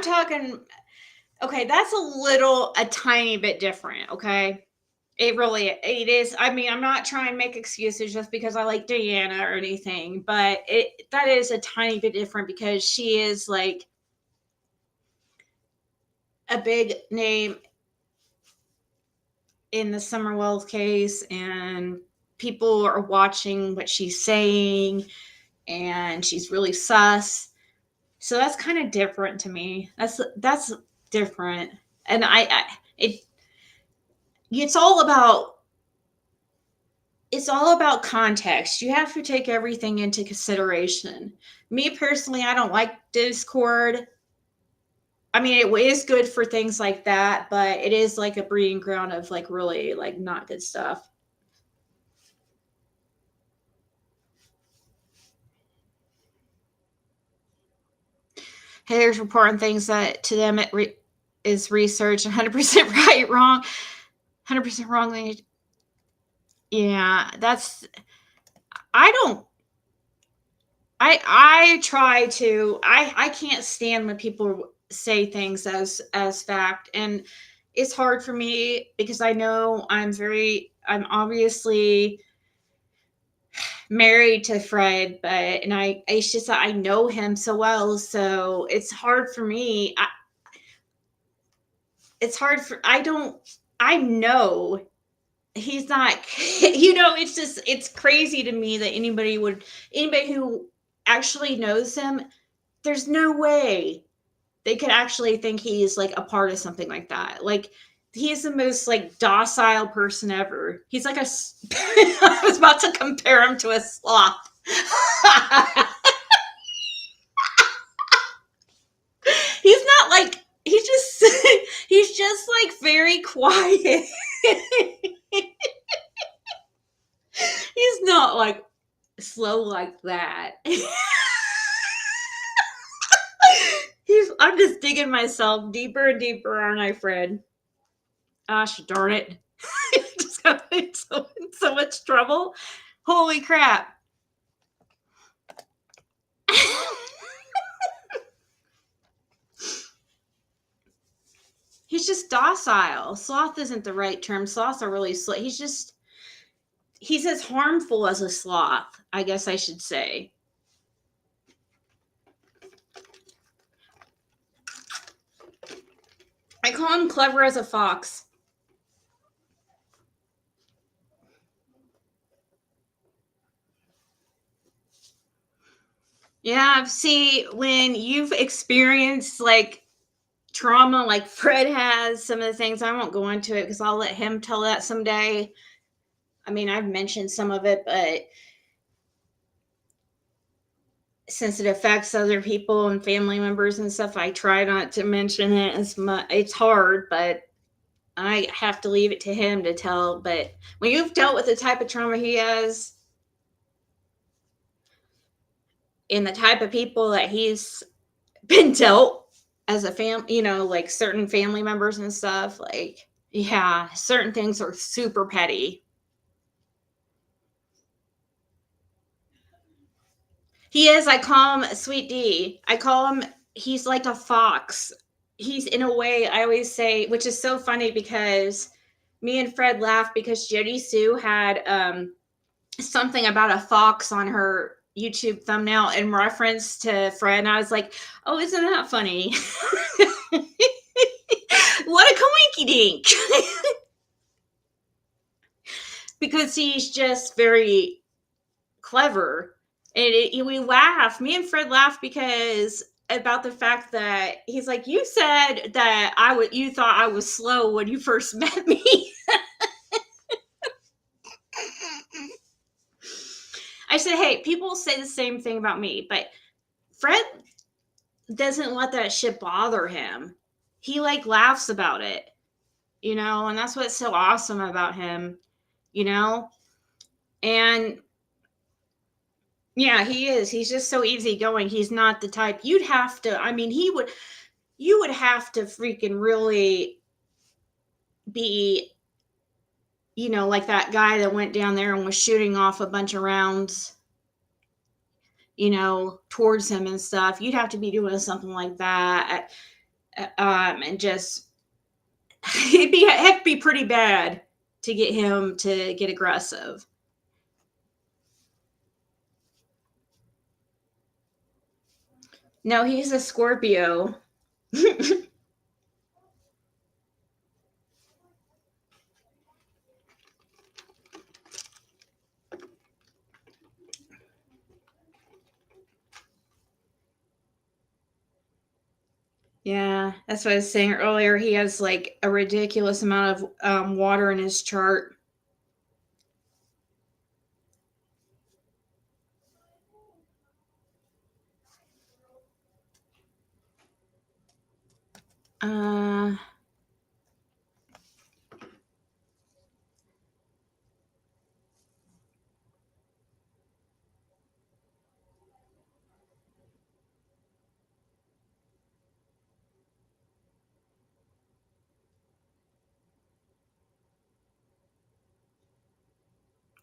talking. Okay, that's a tiny bit different. Okay, it is. I mean, I'm not trying to make excuses just because I like Diana or anything, but that is a tiny bit different because she is like a big name in the Summer Wells case, and people are watching what she's saying, and she's really sus. So that's kind of different to me. That's different, and it it's all about context. You have to take everything into consideration. Me personally, I don't like Discord. I mean, it is good for things like that, but it is like a breeding ground of like really like not good stuff. Hey, there's reporting things that to them is research 100% right, wrong, 100% wrong. Yeah, that's I don't I try to I can't stand when people say things as fact, and it's hard for me because I know I'm obviously married to Fred, but and it's just that I know him so well, so it's hard for me. It's hard for I know he's not it's crazy to me that anybody who actually knows him, there's no way they could actually think he's like a part of something like that. Like he's the most like docile person ever. He's like I was about to compare him to a sloth. He's not like he's just like very quiet. He's not like slow like that. I'm just digging myself deeper and deeper, aren't I, Fred? Gosh darn it. Just got in so much trouble. Holy crap. He's just docile. Sloth isn't the right term. Sloths are really slow. He's as harmful as a sloth, I guess I should say. I call him clever as a fox. Yeah, see, when you've experienced like trauma like Fred has, some of the things, I won't go into it because I'll let him tell that someday. I mean, I've mentioned some of it, but since it affects other people and family members and stuff, I try not to mention it as much. It's hard, but I have to leave it to him to tell. But when you've dealt with the type of trauma he has and the type of people that he's been dealt as a like certain family members and stuff, like, yeah, certain things are super petty. He is. I call him Sweet D. I call him, he's like a fox. He's, in a way, I always say, which is so funny because me and Fred laugh because Jody Sue had something about a fox on her YouTube thumbnail in reference to Fred. And I was like, oh, isn't that funny? What a coinky dink. Because he's just very clever. And we laugh. Me and Fred laugh because about the fact that he's like, you said that you thought I was slow when you first met me. I said, hey, people say the same thing about me, but Fred doesn't let that shit bother him. He like laughs about it, and that's what's so awesome about him, you know? And yeah, he is. He's just so easygoing. He's not the type you'd have to, I mean, you would have to freaking really be, like that guy that went down there and was shooting off a bunch of rounds, towards him and stuff. You'd have to be doing something like that. And just, it'd be pretty bad to get him to get aggressive. No, he's a Scorpio. Yeah, that's what I was saying earlier. He has like a ridiculous amount of water in his chart. Uh,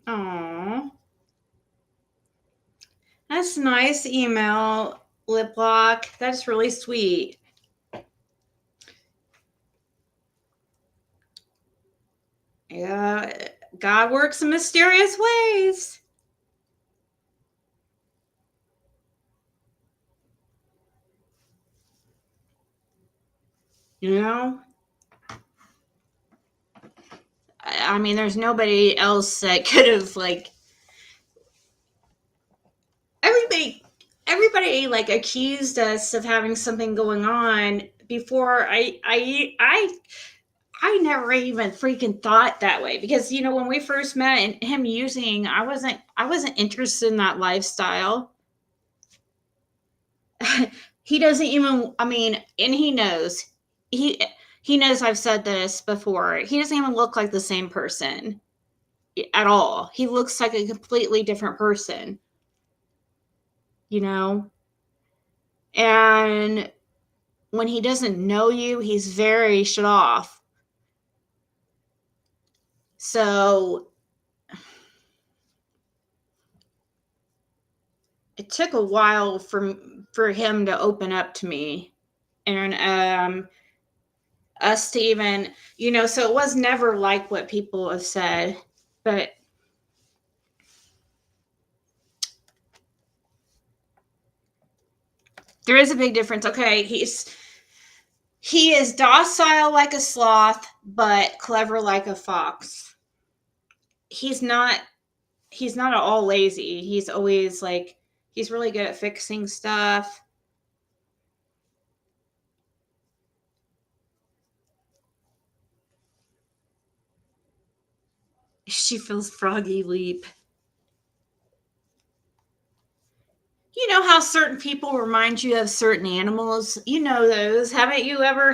Aw. That's nice email, Lip Lock. That's really sweet. Yeah, God works in mysterious ways. You know? I mean, there's nobody else that could have, like, everybody like accused us of having something going on before I never even freaking thought that way because when we first met and him using, I wasn't interested in that lifestyle. He doesn't even, I mean, and he knows. He knows I've said this before. He doesn't even look like the same person at all. He looks like a completely different person, you know? And when he doesn't know you, he's very shut off. So it took a while for him to open up to me and us to even, so it was never like what people have said, but there is a big difference. Okay, he is docile like a sloth, but clever like a fox. He's not he's not at all lazy. He's always like he's really good at fixing stuff. She feels froggy leap. You know how certain people remind you of certain animals? You know those. Haven't you ever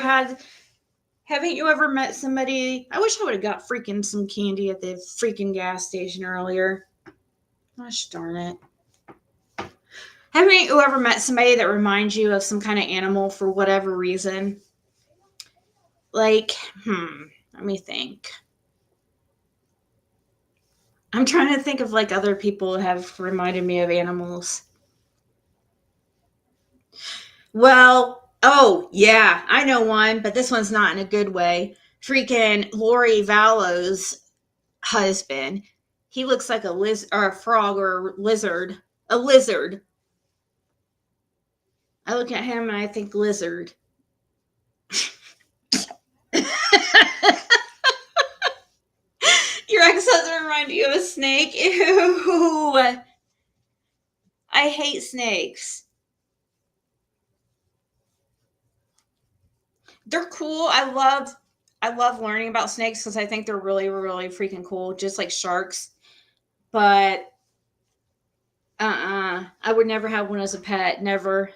met somebody? I wish I would have got freaking some candy at the freaking gas station earlier. Gosh darn it. Haven't you ever met somebody that reminds you of some kind of animal for whatever reason? Like, let me think. I'm trying to think of like other people who have reminded me of animals. Well, oh, yeah, I know one, but this one's not in a good way. Freaking Lori Vallow's husband. He looks like a lizard or a frog or a lizard. A lizard. I look at him and I think lizard. Your ex husband remind you of a snake? Ew. I hate snakes. They're cool. I love learning about snakes because I think they're really, really freaking cool, just like sharks. But I would never have one as a pet. Never.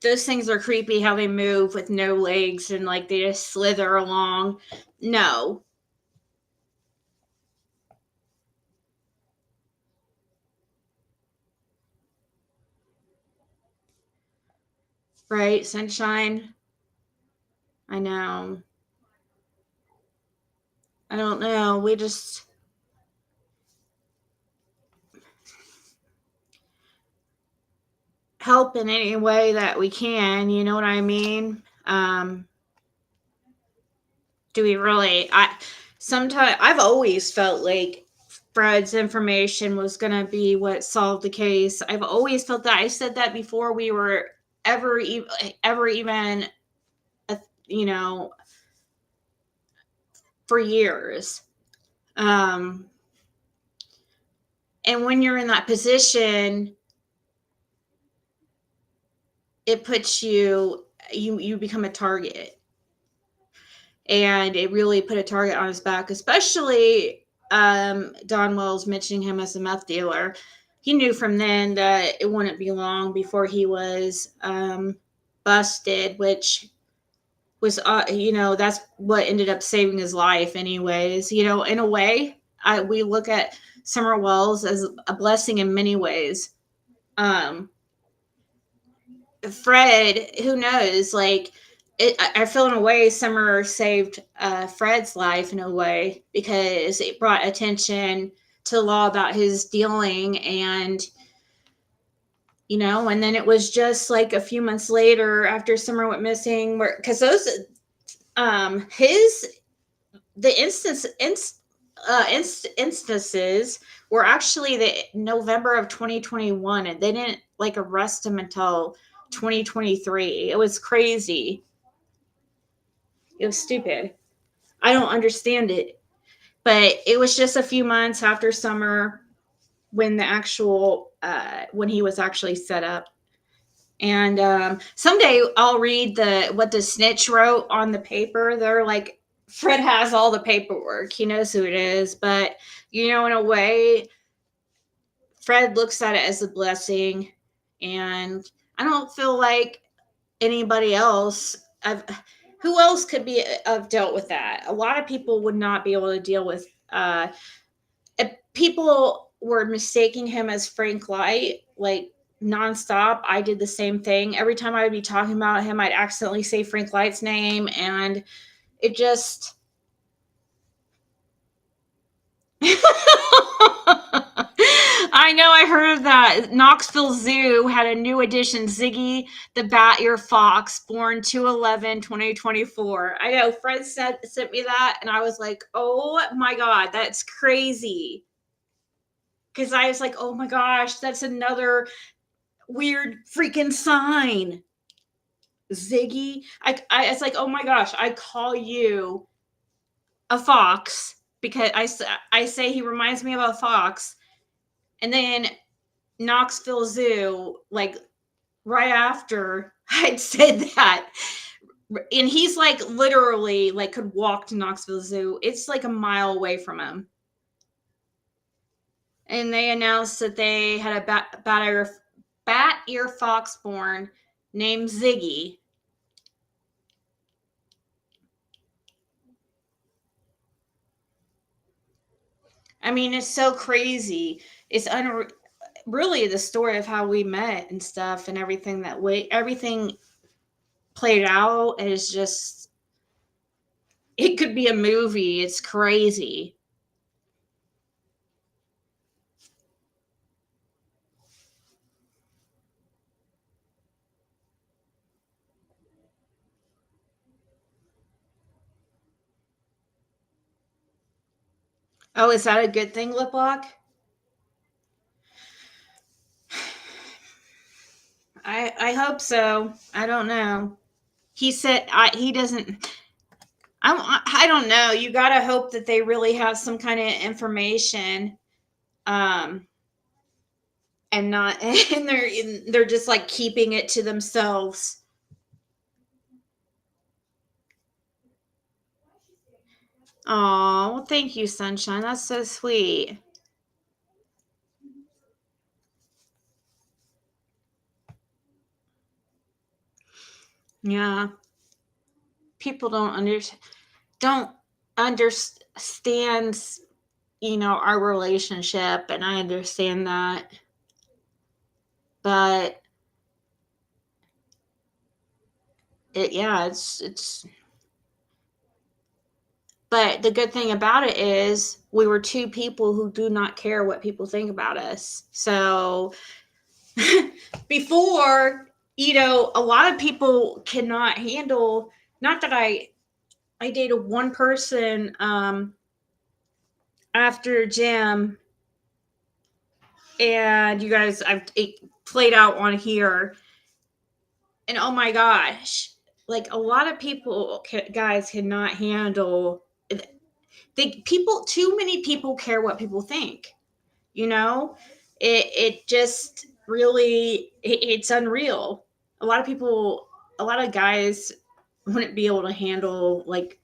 Those things are creepy how they move with no legs and like they just slither along. No. Right? Sunshine? I know. I don't know. We just help in any way that we can. You know what I mean? Do we really? I sometimes I've always felt like Fred's information was gonna be what solved the case. I've always felt that. I said that before we were ever ever even uh, you know for years. Um, and when you're in that position, it puts you become a target, and it really put a target on his back, especially Don Wells mentioning him as a meth dealer. He knew from then that it wouldn't be long before he was busted, which was that's what ended up saving his life anyways. In a way, we look at Summer Wells as a blessing in many ways. um Fred, who knows? Like, I feel in a way Summer saved Fred's life in a way because it brought attention to the law about his dealing, and then it was just like a few months later after Summer went missing, where because those his the instances were actually the November of 2021, and they didn't like arrest him until 2023. It was crazy. It was stupid. I don't understand it. But it was just a few months after Summer when when he was actually set up. And someday I'll read what the snitch wrote on the paper. They're like, Fred has all the paperwork. He knows who it is. But, in a way, Fred looks at it as a blessing. And I don't feel like anybody else. Who else could be have dealt with that? A lot of people would not be able to deal with. If people were mistaking him as Frank Light, like nonstop. I did the same thing. Every time I would be talking about him, I'd accidentally say Frank Light's name, and it just. I know, I heard of that. Knoxville Zoo had a new addition, Ziggy the Bat Ear Fox, born 2/11/2024. I know, Fred sent me that, and I was like, oh my God, that's crazy. Because I was like, oh my gosh, that's another weird freaking sign. Ziggy. I it's like, oh my gosh, I call you a fox because I say he reminds me of a fox. And then Knoxville Zoo, like right after I'd said that. And he's like literally like could walk to Knoxville Zoo. It's like a mile away from him. And they announced that they had a bat ear fox born named Ziggy. I mean, it's so crazy. It's really the story of how we met and stuff and everything played out is just it could be a movie. It's crazy. Oh, is that a good thing, lip lock? I hope so. I don't know. He said he doesn't. I don't know. You gotta hope that they really have some kind of information, um, and not and they're just like keeping it to themselves. Oh, well, thank you, Sunshine. That's so sweet. Yeah, people don't understand, our relationship, and I understand that, but it's. But the good thing about it is we were two people who do not care what people think about us. So before, a lot of people cannot handle, not that I dated one person after gym, and you guys, I've played out on here, and oh my gosh, like a lot of people, guys, cannot handle. Too many people care what people think. You know, it just really it's unreal. A lot of people, a lot of guys wouldn't be able to handle like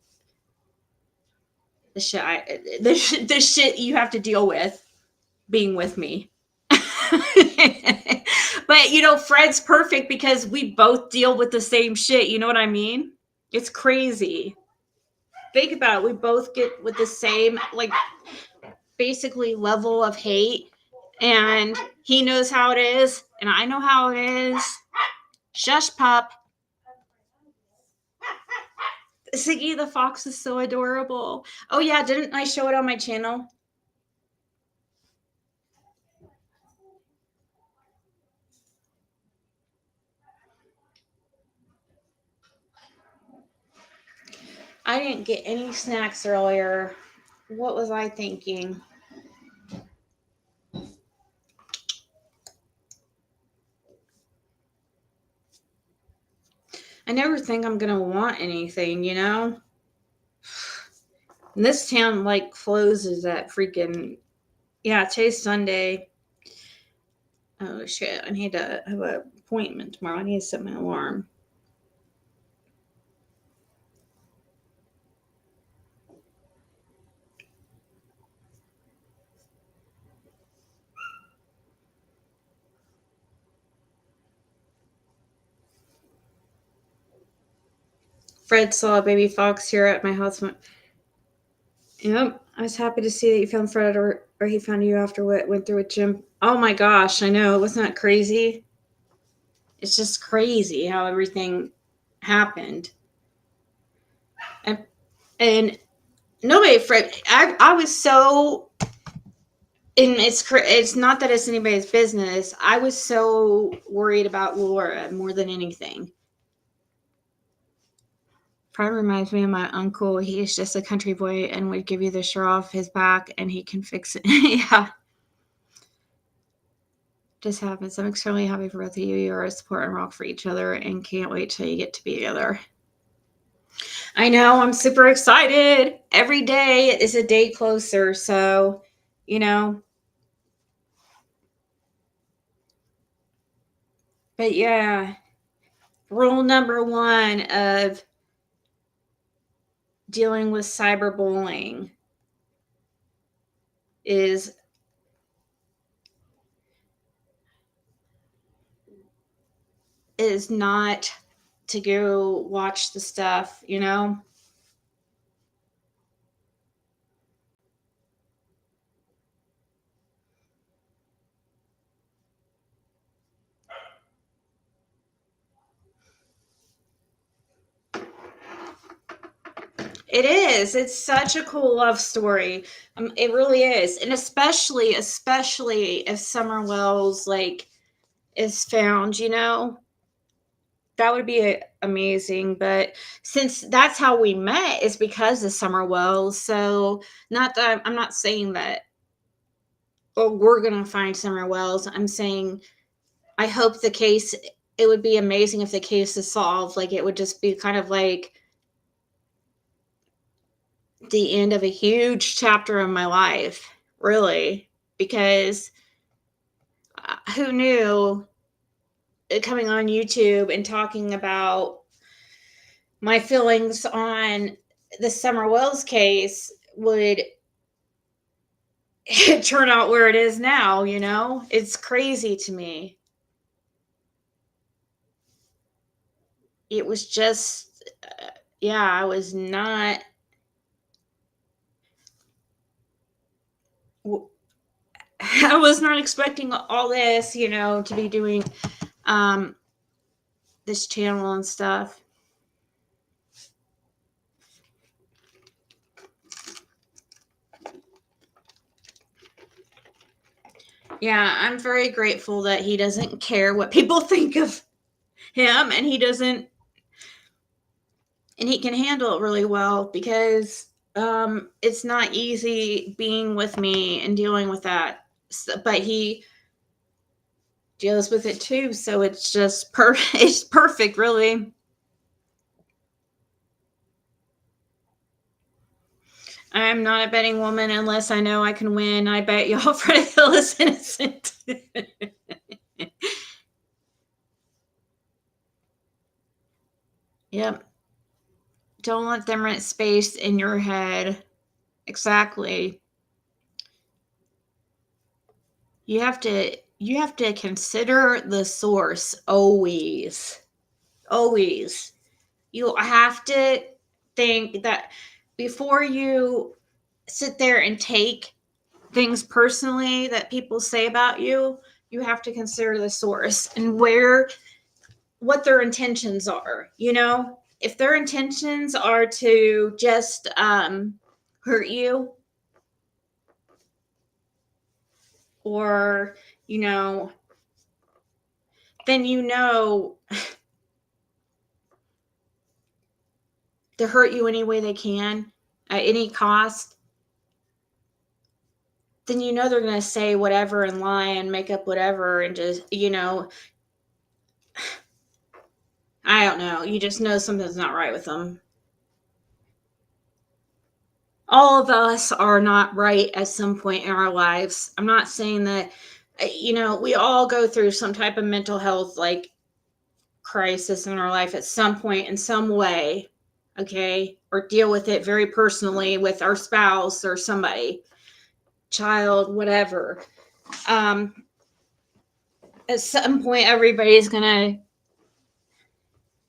the shit the shit you have to deal with being with me. But Fred's perfect because we both deal with the same shit. You know what I mean? It's crazy. Think about it. We both get with the same, like, basically level of hate, and he knows how it is and I know how it is. Shush, pup. Ziggy the fox is so adorable. Oh yeah, didn't I show it on my channel? I didn't get any snacks earlier. What was I thinking? I never think I'm gonna want anything. And this town like closes at freaking, yeah, today's Sunday. Oh shit, I need to have an appointment tomorrow. I need to set my alarm. Fred saw a baby fox here at my house. Yep, I was happy to see that you found Fred, or he found you after what went through with Jim. Oh my gosh, I know. Wasn't that crazy? It's just crazy how everything happened. And, and nobody, Fred, I was so, and it's not that it's anybody's business. I was so worried about Laura more than anything. Fred reminds me of my uncle. He is just a country boy and would give you the shirt off his back and he can fix it. Yeah. Just happens. I'm extremely happy for both of you. You are a support and rock for each other and can't wait till you get to be together. I know. I'm super excited. Every day is a day closer. So, you know, but yeah, rule number one of dealing with cyberbullying is not to go watch the stuff. It is. It's such a cool love story. It really is, and especially if Summer Wells like is found. That would be amazing. But since that's how we met, is because of Summer Wells. So, not that I'm not saying that, oh, we're going to find Summer Wells. I'm saying I hope the case, it would be amazing if the case is solved. Like, it would just be kind of like the end of a huge chapter of my life, really. Because who knew, coming on YouTube and talking about my feelings on the Summer Wells case would turn out where it is now, you know? It's crazy to me. It was just, yeah, I was not, I was not expecting all this, you know, to be doing um, this channel and stuff. Yeah, I'm very grateful that he doesn't care what people think of him, and he doesn't, and he can handle it really well, because it's not easy being with me and dealing with that. But he deals with it too, so it's just it's perfect, really. I'm not a betting woman unless I know I can win. I bet y'all Fred Hill is innocent. Yep. Don't let them rent space in your head. Exactly. You have to consider the source always. Always. You have to think that before you sit there and take things personally that people say about you, you have to consider the source and what their intentions are, you know? If their intentions are to just hurt you, or, you know, then you know to hurt you any way they can at any cost, then you know they're going to say whatever and lie and make up whatever and just, you know, I don't know. You just know something's not right with them. All of us are not right at some point in our lives. I'm not saying that, you know, we all go through some type of mental health like crisis in our life at some point in some way, okay? Or deal with it very personally with our spouse or somebody, child, whatever. At some point, everybody's gonna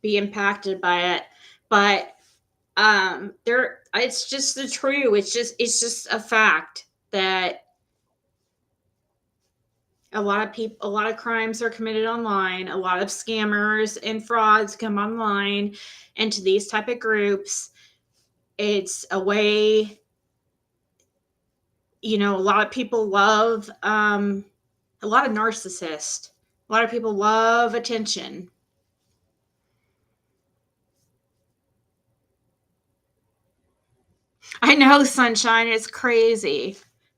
be impacted by it, but there, it's just the truth. It's just a fact that a lot of crimes are committed online. A lot of scammers and frauds come online into these type of groups. It's a way, you know, a lot of people love a lot of narcissists. A lot of people love attention. I know, sunshine, it's crazy.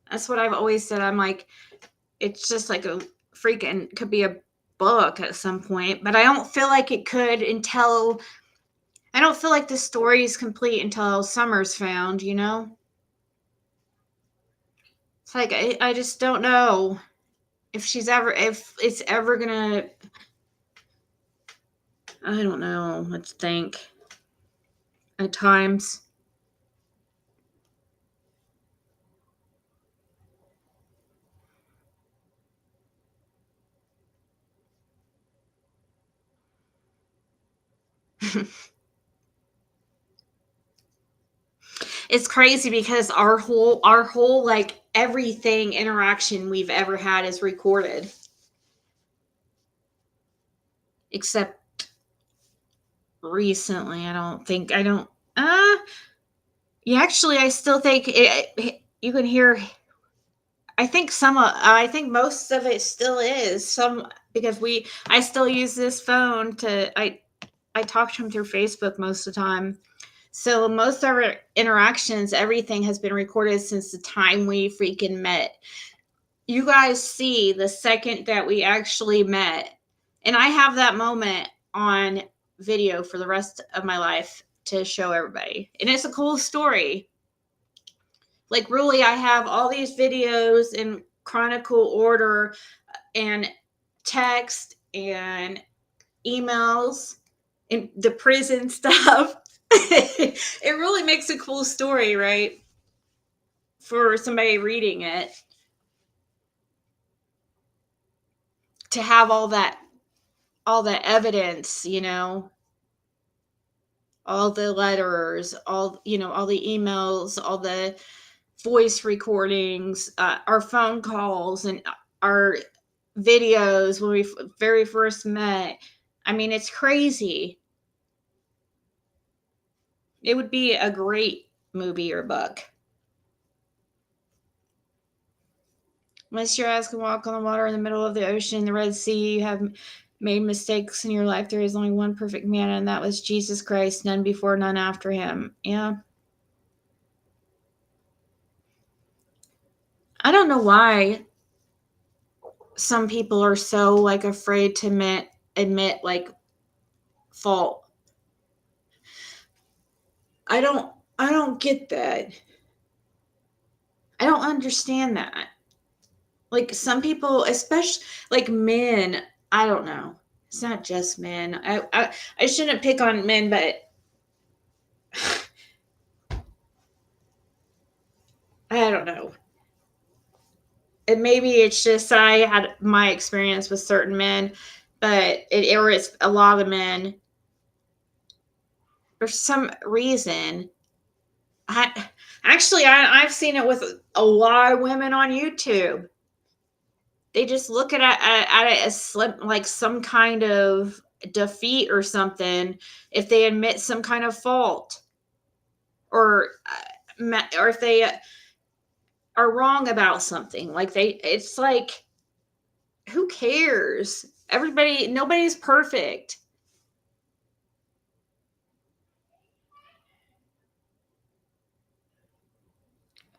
That's what I've always said. I'm like, it's just like a freaking, could be a book at some point, but I don't feel like it could until, I don't feel like the story is complete until Summer's found, you know? It's like, I just don't know if it's ever gonna, I don't know what to think at times. It's crazy because our whole like everything interaction we've ever had is recorded, except recently. I don't yeah, actually I still think you can hear, I think most of it still is some, because I still use this phone to, I talk to him through Facebook most of the time. So most of our interactions, everything has been recorded since the time we freaking met. You guys see the second that we actually met. And I have that moment on video for the rest of my life to show everybody. And it's a cool story. Like, really, I have all these videos in chronicle order and text and emails and the prison stuff. It really makes a cool story, right? For somebody reading it. To have all that evidence, all the letters, all the emails, all the voice recordings, our phone calls, and our videos when we very first met. I mean, it's crazy. It would be a great movie or book. Unless your ass can walk on the water in the middle of the ocean, the Red Sea, you have made mistakes in your life. There is only one perfect man, and that was Jesus Christ, none before, none after him. Yeah. I don't know why some people are so like afraid to admit like fault. I don't get that. I don't understand that. Like some people, especially like men, I don't know. It's not just men. I shouldn't pick on men, but I don't know. And maybe it's just I had my experience with certain men, but or it's a lot of men. For some reason, I've seen it with a lot of women on YouTube. They just look at it as like some kind of defeat or something if they admit some kind of fault, or if they are wrong about something. Like it's like, who cares? Nobody's perfect.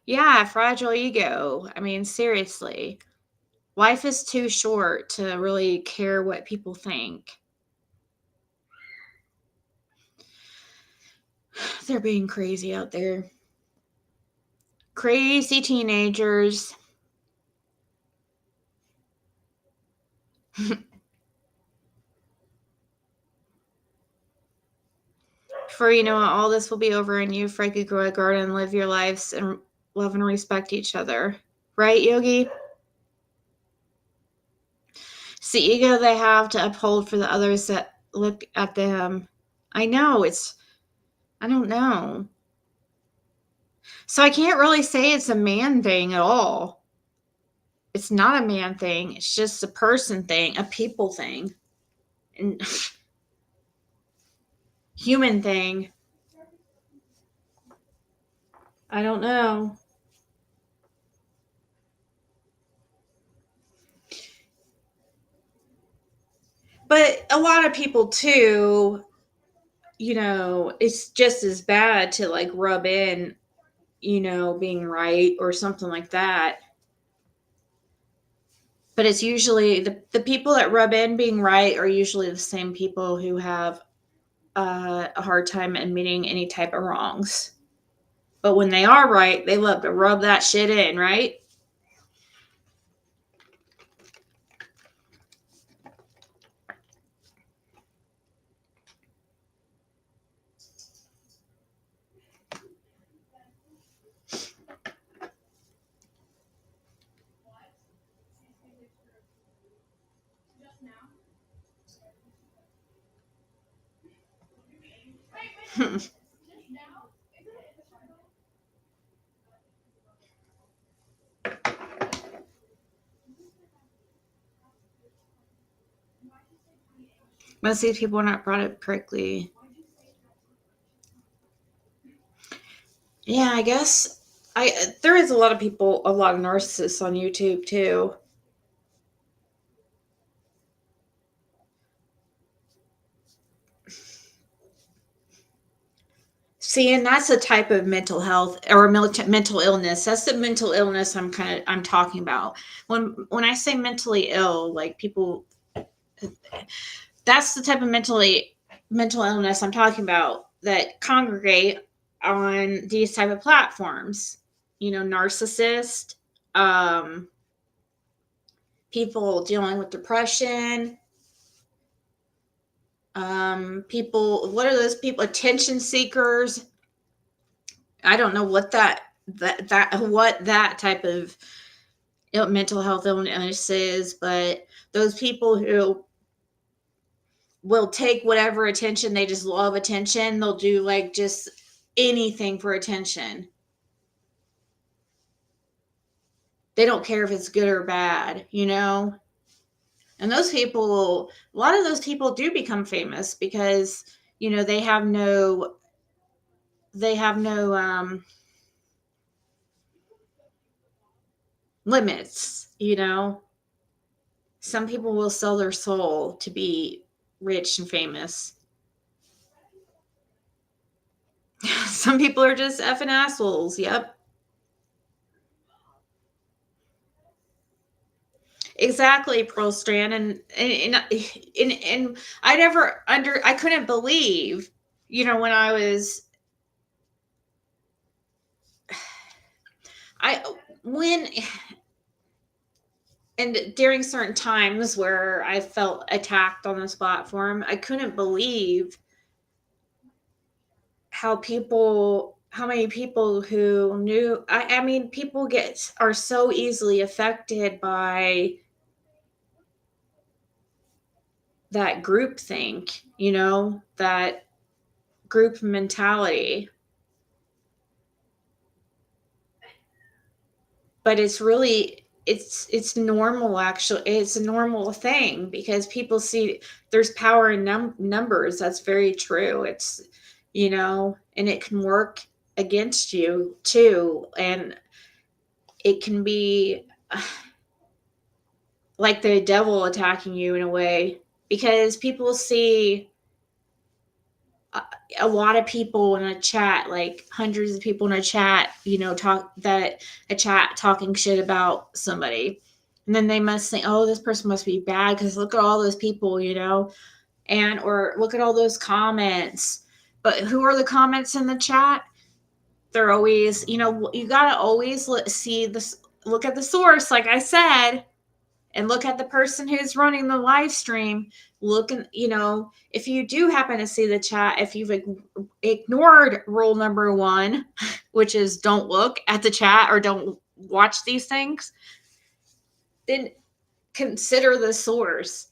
Yeah, fragile ego. I mean, seriously. Life is too short to really care what people think. They're being crazy out there. Crazy teenagers. For you know what, all this will be over and you, Frank, could grow a garden and live your lives and love and respect each other. Right, Yogi? It's the ego they have to uphold for the others that look at them. I know, I don't know. So I can't really say it's a man thing at all. It's not a man thing. It's just a person thing, a people thing, and human thing. I don't know. But a lot of people too, it's just as bad to like rub in, being right or something like that. But it's usually the people that rub in being right are usually the same people who have a hard time admitting any type of wrongs. But when they are right, they love to rub that shit in, right? Most of these people are not brought up correctly. Yeah, I guess there is a lot of people, a lot of narcissists on YouTube too. See, and that's a type of mental health or mental illness. That's the mental illness I'm talking about. When I say mentally ill, like people, that's the type of mental illness I'm talking about that congregate on these type of platforms. You know, narcissist, um, people dealing with depression, people. What are those people? Attention seekers. I don't know what what that type of mental health illness is, but those people who will take whatever attention, they just love attention. They'll do like just anything for attention. They don't care if it's good or bad, you know? And those people, a lot of those people do become famous because, you know, they have no limits, you know? Some people will sell their soul to be rich and famous. Some people are just effing assholes. Yep. Exactly, Pearl Strand. And I couldn't believe, you know, when I was, I, when, and during certain times where I felt attacked on this platform, I couldn't believe how many people who knew, I mean, are so easily affected by that group think, you know, that group mentality. But it's normal. Actually, it's a normal thing because people see there's power in numbers. That's very true. It's, you know, and it can work against you too, and it can be like the devil attacking you in a way, because people see a lot of people in a chat, like hundreds of people in a chat, you know, a chat talking shit about somebody. And then they must think, oh, this person must be bad because look at all those people, you know, or look at all those comments. But who are the comments in the chat? They're always, you know, you got to always look at the source, like I said, and look at the person who's running the live stream. Look, and you know, if you do happen to see the chat, if you've ignored rule number 1, which is don't look at the chat or don't watch these things, then consider the source.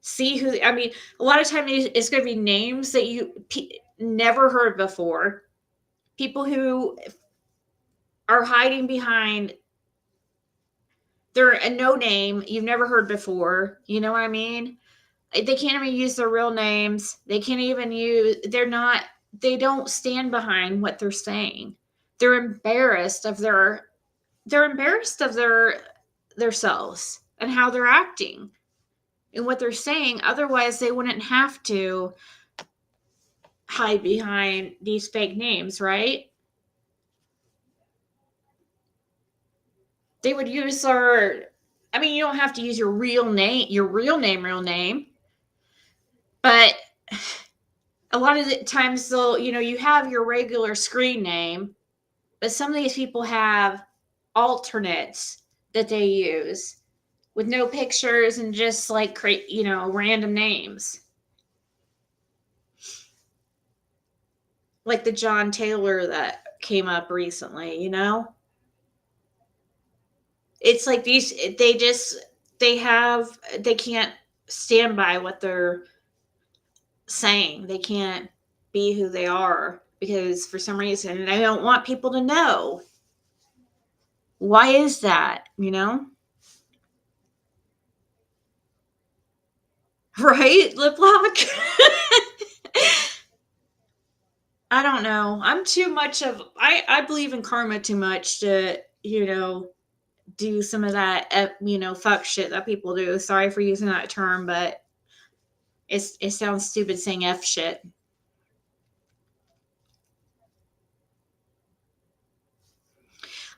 See who, I mean, a lot of times it's going to be names that you never heard before, people who are hiding behind, they're a no name you've never heard before, you know what I mean? They can't even use their real names. They can't even they don't stand behind what they're saying. They're embarrassed of their selves and how they're acting and what they're saying. Otherwise, they wouldn't have to hide behind these fake names, right? They would use I mean, you don't have to use your real name, but a lot of the times they'll, you know, you have your regular screen name, but some of these people have alternates that they use with no pictures and just like create, you know, random names. Like the John Taylor that came up recently, you know? It's like they can't stand by what they're saying. They can't be who they are because for some reason they don't want people to know. Why is that, you know? Right? Lip lock. I don't know. I'm too much of I believe in karma too much to, you know, do some of that, you know, fuck shit that people do. Sorry for using that term, but it sounds stupid saying F shit.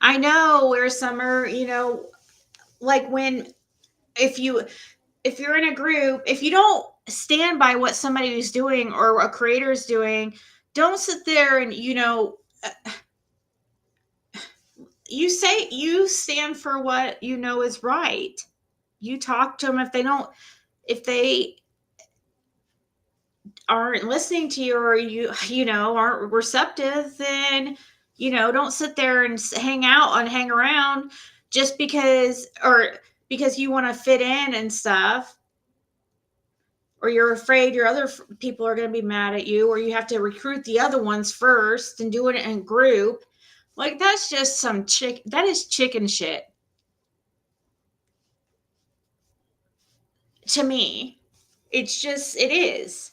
I know where Summer, like when if you if you're in a group, if you don't stand by what somebody is doing or a creator is doing, don't sit there and you stand for what you know is right. You talk to them. If they aren't listening to you, or aren't receptive, then don't sit there and hang around just because you want to fit in and stuff, or you're afraid your other people are going to be mad at you, or you have to recruit the other ones first and do it in group. Like, that's just that is chicken shit to me. It is.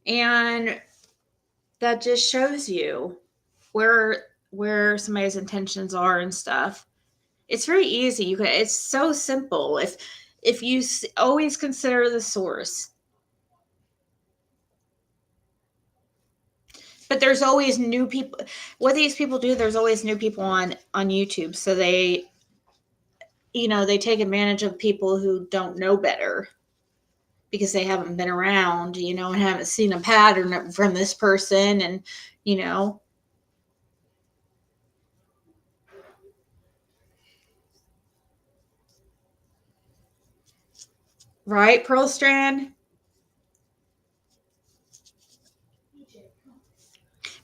And that just shows you where somebody's intentions are and stuff. It's very easy. It's so simple if you always consider the source. But there's always new people. What these people do, there's always new people on YouTube, so they take advantage of people who don't know better because they haven't been around, and haven't seen a pattern from this person, and you know right, Pearl Strand?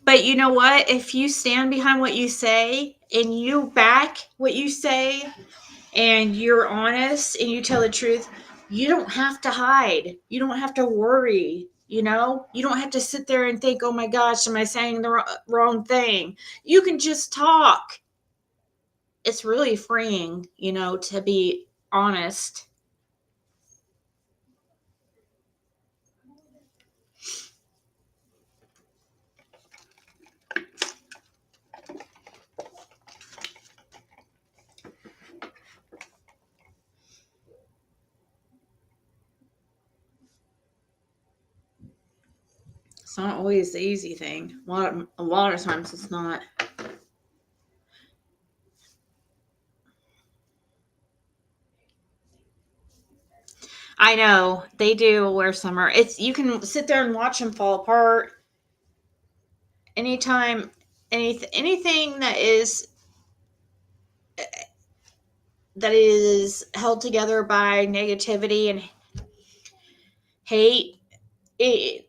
But you know what? If you stand behind what you say and you back what you say and you're honest and you tell the truth, you don't have to hide. You don't have to worry. You don't have to sit there and think, oh my gosh, am I saying the wrong thing? You can just talk. It's really freeing, to be honest. It's not always the easy thing. A lot of times it's not. I know they do wear summer. You can sit there and watch them fall apart anytime. Anything that is held together by negativity and hate. It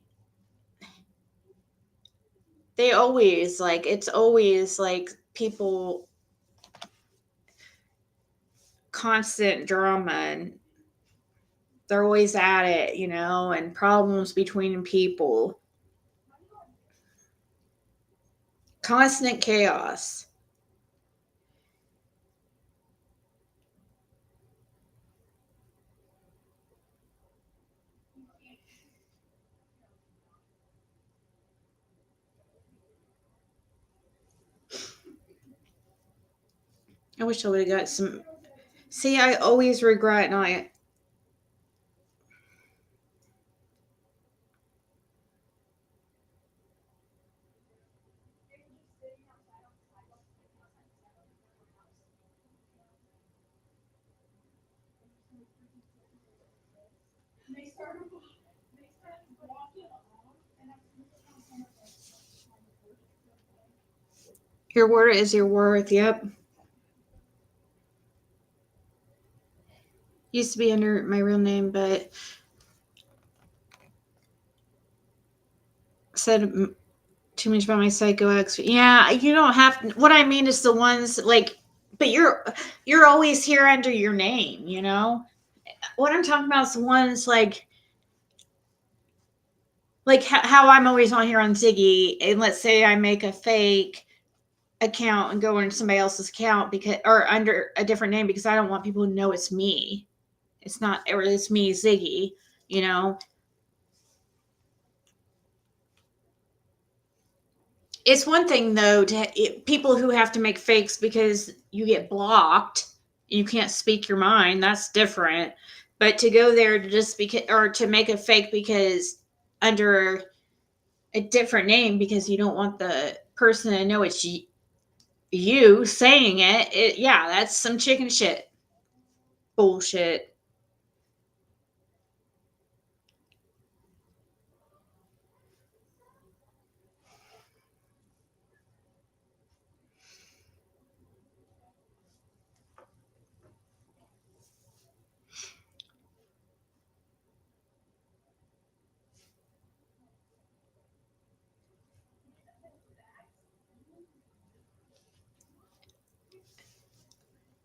they always like it's always like people constant drama, and they're always at it, and problems between people. Constant chaos. I wish I would have got some. See, I always regret not. Your word is your worth. Yep. Used to be under my real name, but said too much about my psycho ex. Yeah, you don't have. What I mean is the ones like, but you're always here under your name. What I'm talking about is the ones like how I'm always on here on Ziggy, and let's say I make a fake account and go into somebody else's account because or under a different name because I don't want people to know it's me. It's not, or it's me, Ziggy. You know, it's one thing though people who have to make fakes because you get blocked, you can't speak your mind. That's different. But to go there to just because or to make a fake because under a different name because you don't want the person to know it's you saying it, yeah, that's some chicken shit bullshit.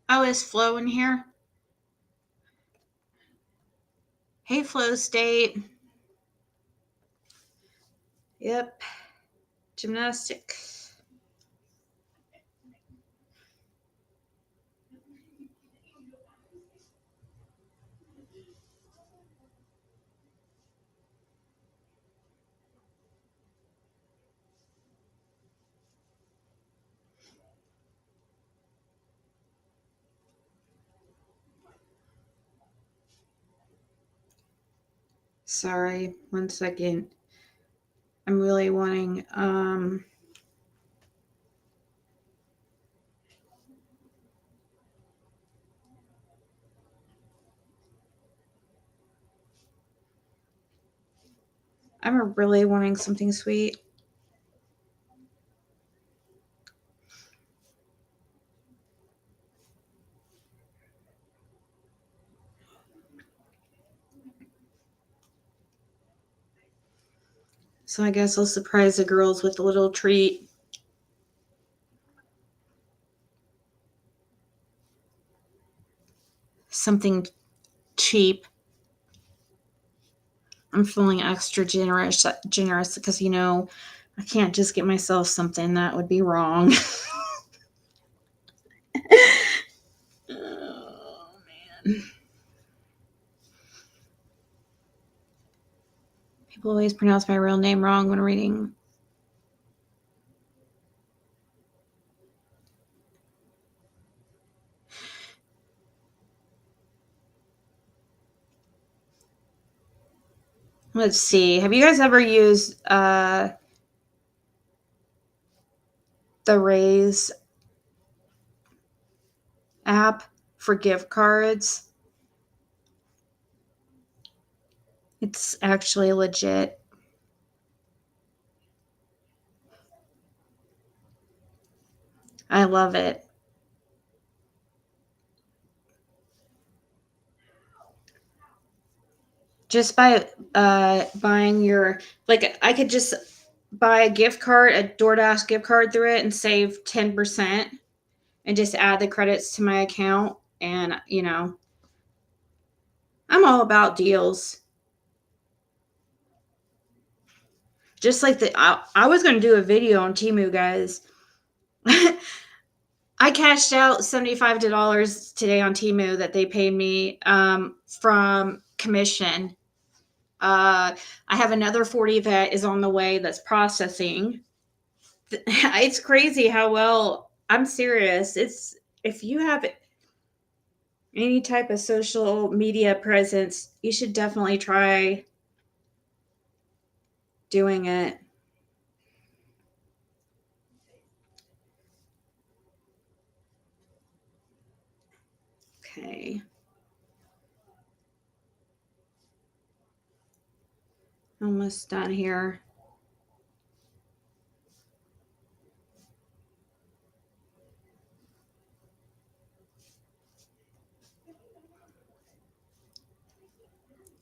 Oh, is Flo in here? Hey, Flow State. Yep. Gymnastics. Sorry, 1 second. I'm really wanting I'm really wanting something sweet. So I guess I'll surprise the girls with a little treat. Something cheap. I'm feeling extra generous because I can't just get myself something that would be wrong. Oh man. People always pronounce my real name wrong when reading. Let's see. Have you guys ever used the Raise app for gift cards? It's actually legit. I love it. Just by buying your, like, I could just buy a gift card, a DoorDash gift card through it and save 10% and just add the credits to my account. And, I'm all about deals. Just like I was going to do a video on Temu, guys. I cashed out $75 today on Temu that they paid me from commission. I have another 40 that is on the way that's processing. It's crazy how well, I'm serious. It's, if you have any type of social media presence, you should definitely try doing it. Okay. Almost done here.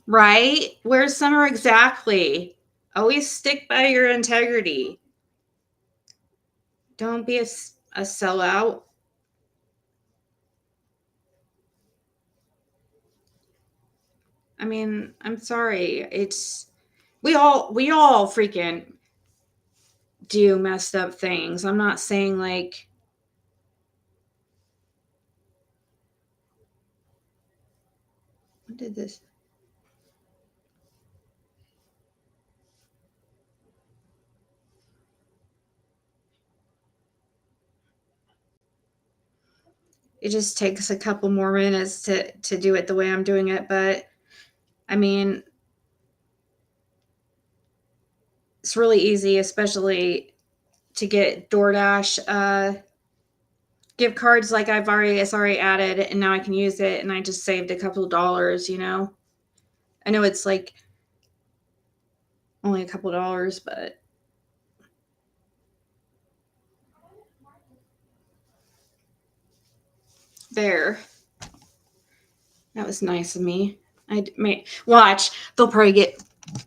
Right? Where's Summer exactly? Always stick by your integrity. Don't be a sellout. I mean, I'm sorry. It's we all freaking do messed up things. I'm not saying like what did this? It just takes a couple more minutes to do it the way I'm doing it, but I mean, it's really easy, especially to get DoorDash gift cards. Like it's already added, and now I can use it, and I just saved a couple of dollars. I know it's like only a couple of dollars, but there. That was nice of me. Watch. They'll probably get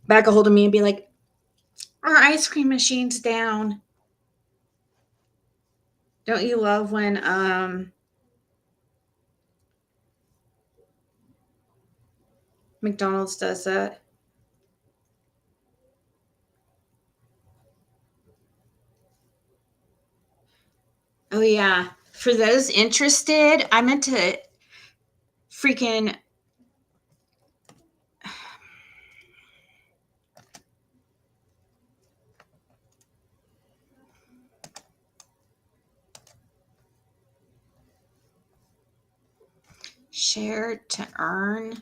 back a hold of me and be like, "Our ice cream machine's down." Don't you love when McDonald's does that? Oh yeah. For those interested, I meant to freaking share to earn.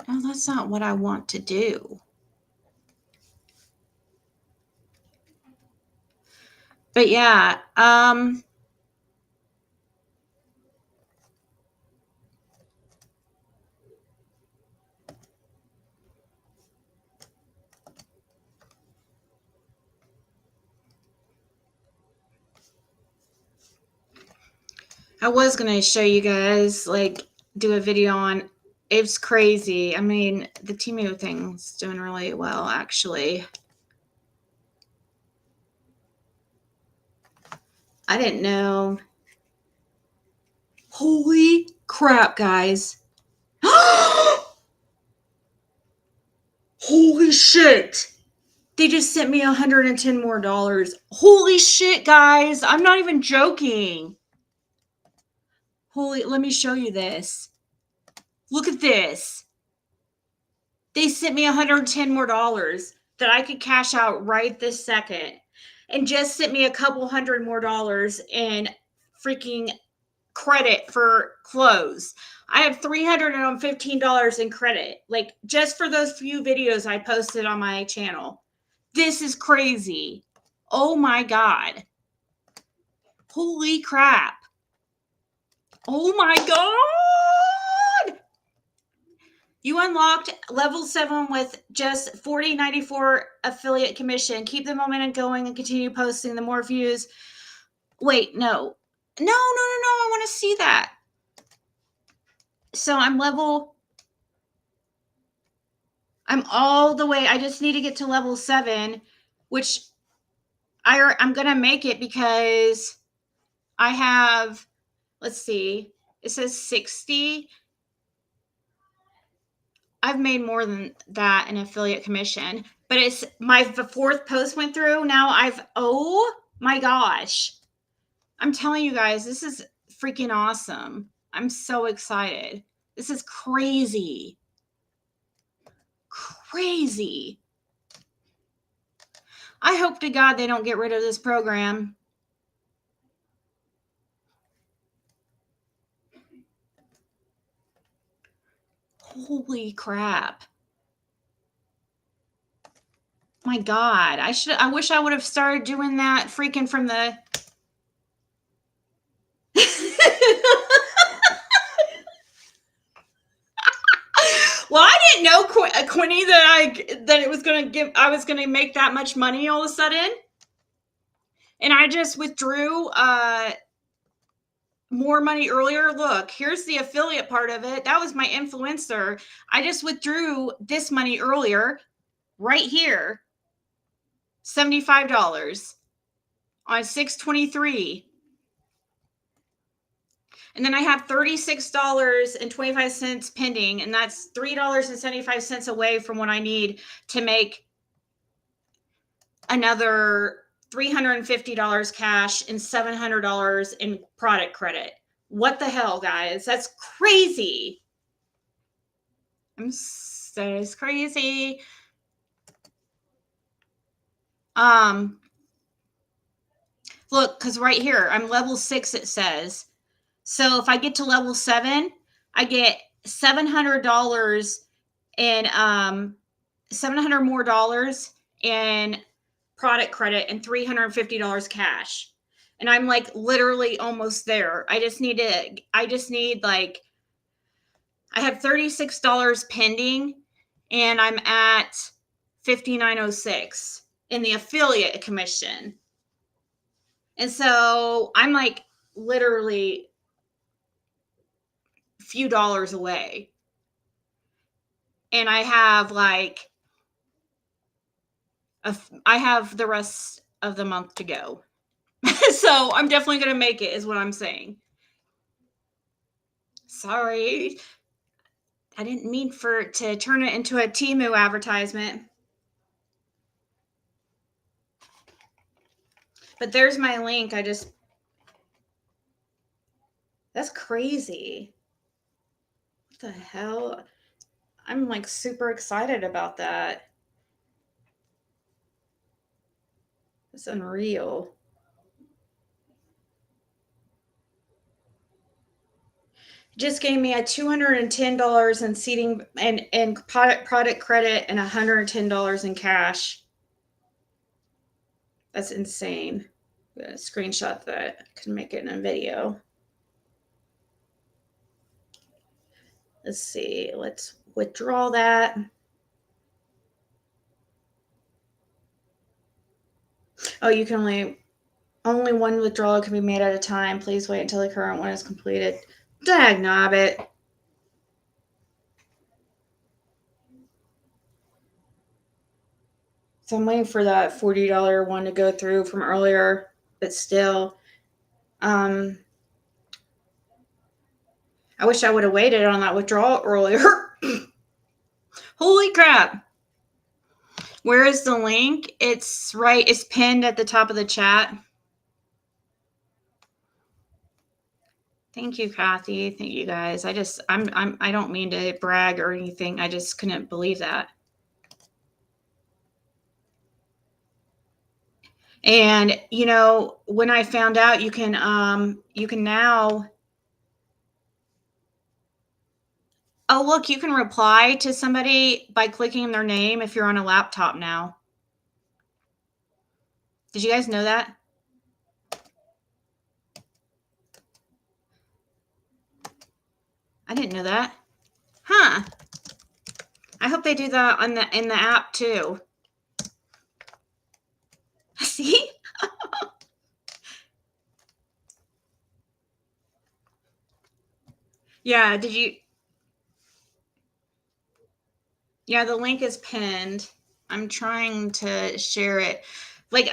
No, that's not what I want to do. But yeah, I was going to show you guys, like, do a video on, it's crazy. I mean, the Temu thing's doing really well, actually. I didn't know. Holy crap, guys. Holy shit. They just sent me $110 more. Holy shit, guys. I'm not even joking. Let me show you this. Look at this. They sent me $110 more that I could cash out right this second, and just sent me a couple $100 more in freaking credit for clothes. I have $315 in credit, like, just for those few videos I posted on my channel. This is crazy. Oh my God. Holy crap. Oh my God. You unlocked level 7 with just $40.94 affiliate commission. Keep the momentum going and continue posting. The more views. Wait, no. No. I want to see that. So I'm all the way. I just need to get to level 7, which I'm going to make it because I have, let's see, it says 60. I've made more than that in affiliate commission, but it's the 4th post went through. Now oh my gosh. I'm telling you guys, this is freaking awesome. I'm so excited. This is crazy. Crazy. I hope to God they don't get rid of this program. Holy crap. My God. I wish I would have started doing that freaking from the Well, I didn't know, Quinny, that it was going to I was going to make that much money all of a sudden. And I just withdrew more money earlier. Look, here's the affiliate part of it. That was my influencer. I just withdrew this money earlier, right here. $75 on 6/23. And then I have $36.25 pending, and that's $3.75 away from what I need to make another $350 cash and $700 in product credit. What the hell, guys? That's crazy. That is crazy. Look, because right here, I'm level 6, it says. So if I get to level 7, I get $700 in $700 more in product credit and $350 cash. And I'm like literally almost there. I just need like, I have $36 pending and I'm at $59.06 in the affiliate commission. And so I'm like literally a few dollars away. And I have like, I have the rest of the month to go. So I'm definitely going to make it, is what I'm saying. Sorry. I didn't mean to turn it into a Temu advertisement. But there's my link. That's crazy. What the hell? I'm like super excited about that. It's unreal. Just gave me a $210 in seating and product credit and $110 in cash. That's insane. I'm gonna screenshot that. I can make it in a video. Let's see. Let's withdraw that. Oh, you can only one withdrawal can be made at a time. Please wait until the current one is completed. Dagnabbit. So I'm waiting for that $40 one to go through from earlier, but still, I wish I would have waited on that withdrawal earlier. Holy crap. Where is the link? It's pinned at the top of the chat. Thank you, Kathy. Thank you guys. I don't mean to brag or anything. I just couldn't believe that. And when I found out you can now, oh look, you can reply to somebody by clicking their name if you're on a laptop now. Did you guys know that? I didn't know that. Huh. I hope they do that in the app too. See? Yeah, yeah, the link is pinned. I'm trying to share it. Like,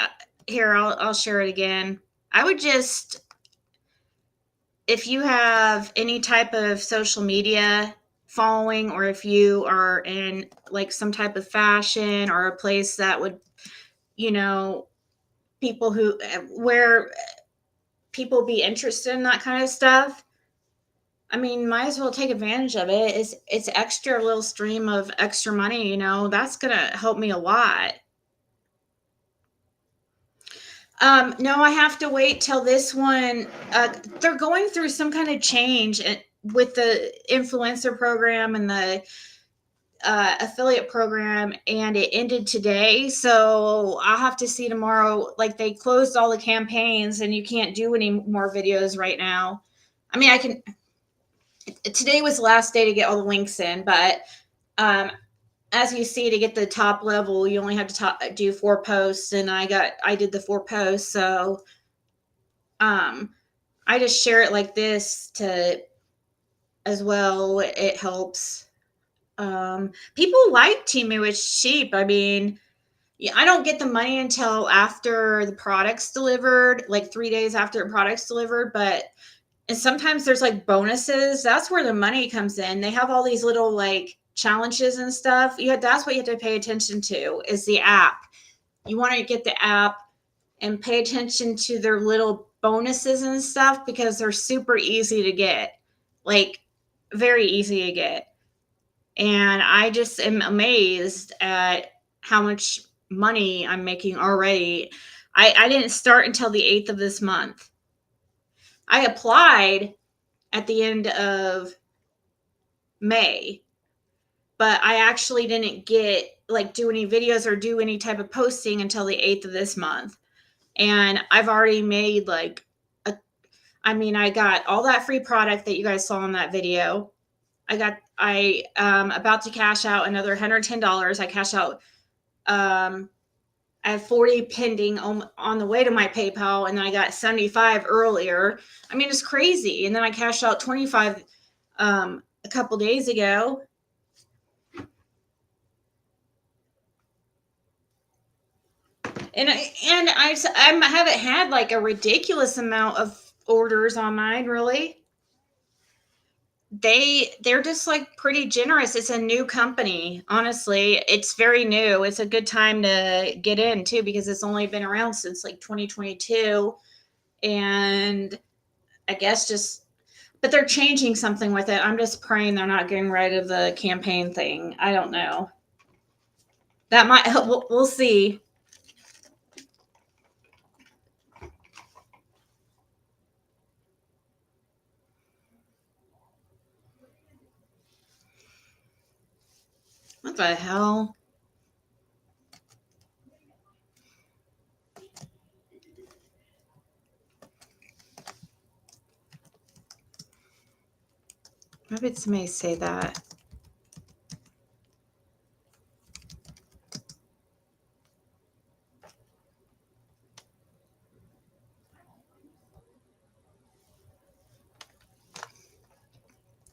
here, I'll share it again. I would just, if you have any type of social media following, or if you are in like some type of fashion or a place that would, people where people be interested in that kind of stuff, I mean, might as well take advantage of it. It's extra little stream of extra money, that's going to help me a lot. No, I have to wait till this one. They're going through some kind of change with the influencer program and the affiliate program, and it ended today. So I'll have to see tomorrow. Like, they closed all the campaigns and you can't do any more videos right now. I mean, today was the last day to get all the links in, but as you see, to get the top level, you only have to do 4 posts, and I did the 4 posts. So I just share it like this as well. It helps. People like Temu. It's cheap. I mean, I don't get the money until after the product's delivered, like 3 days after the product's delivered, and sometimes there's like bonuses. That's where the money comes in. They have all these little like challenges and stuff. That's what you have to pay attention to, is the app. You want to get the app and pay attention to their little bonuses and stuff, because they're super easy to get, like very easy to get. And I just am amazed at how much money I'm making already. I didn't start until the 8th of this month. I applied at the end of May, but I actually didn't get like do any videos or do any type of posting until the 8th of this month. And I've already made like I got all that free product that you guys saw in that video. I about to cash out another $110. I cashed out I have 40 pending on the way to my PayPal, and then I got 75 earlier. I mean, it's crazy. And then I cashed out 25 a couple days ago. I haven't had like a ridiculous amount of orders on mine, really. They're just like pretty generous. It's a new company. Honestly, it's very new. It's a good time to get in too, because it's only been around since like 2022. And I guess but they're changing something with it. I'm just praying they're not getting rid of the campaign thing. I don't know. That might help. We'll see. What the hell? Why would somebody say that?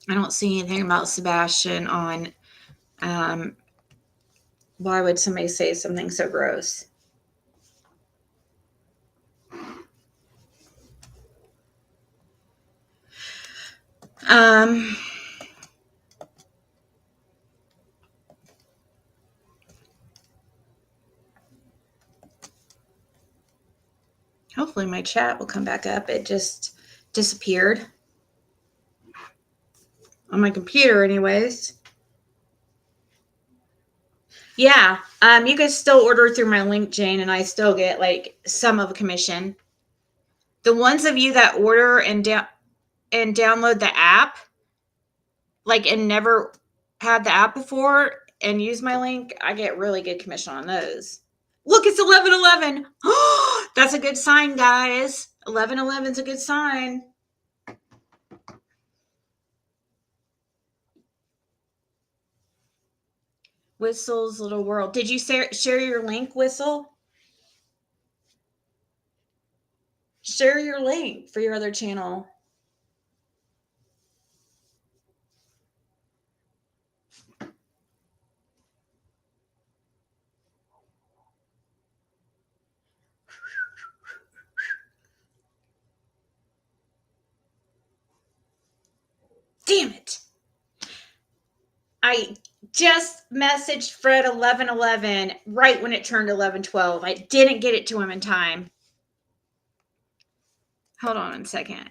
I don't see anything about Sebastian on. Why would somebody say something so gross? Um, hopefully my chat will come back up. It just disappeared on my computer, anyways. Yeah, you can still order through my link, Jane, and I still get like some of a commission. The ones of you that order and download the app, like, and never had the app before and use my link, I get really good commission on those. Look, it's 11:11. That's a good sign, guys. 11:11 is a good sign. Whistle's Little World. Did you share your link, Whistle? Share your link for your other channel. Damn it. I just messaged Fred 11:11 right when it turned 11:12. I didn't get it to him in time. Hold on a second.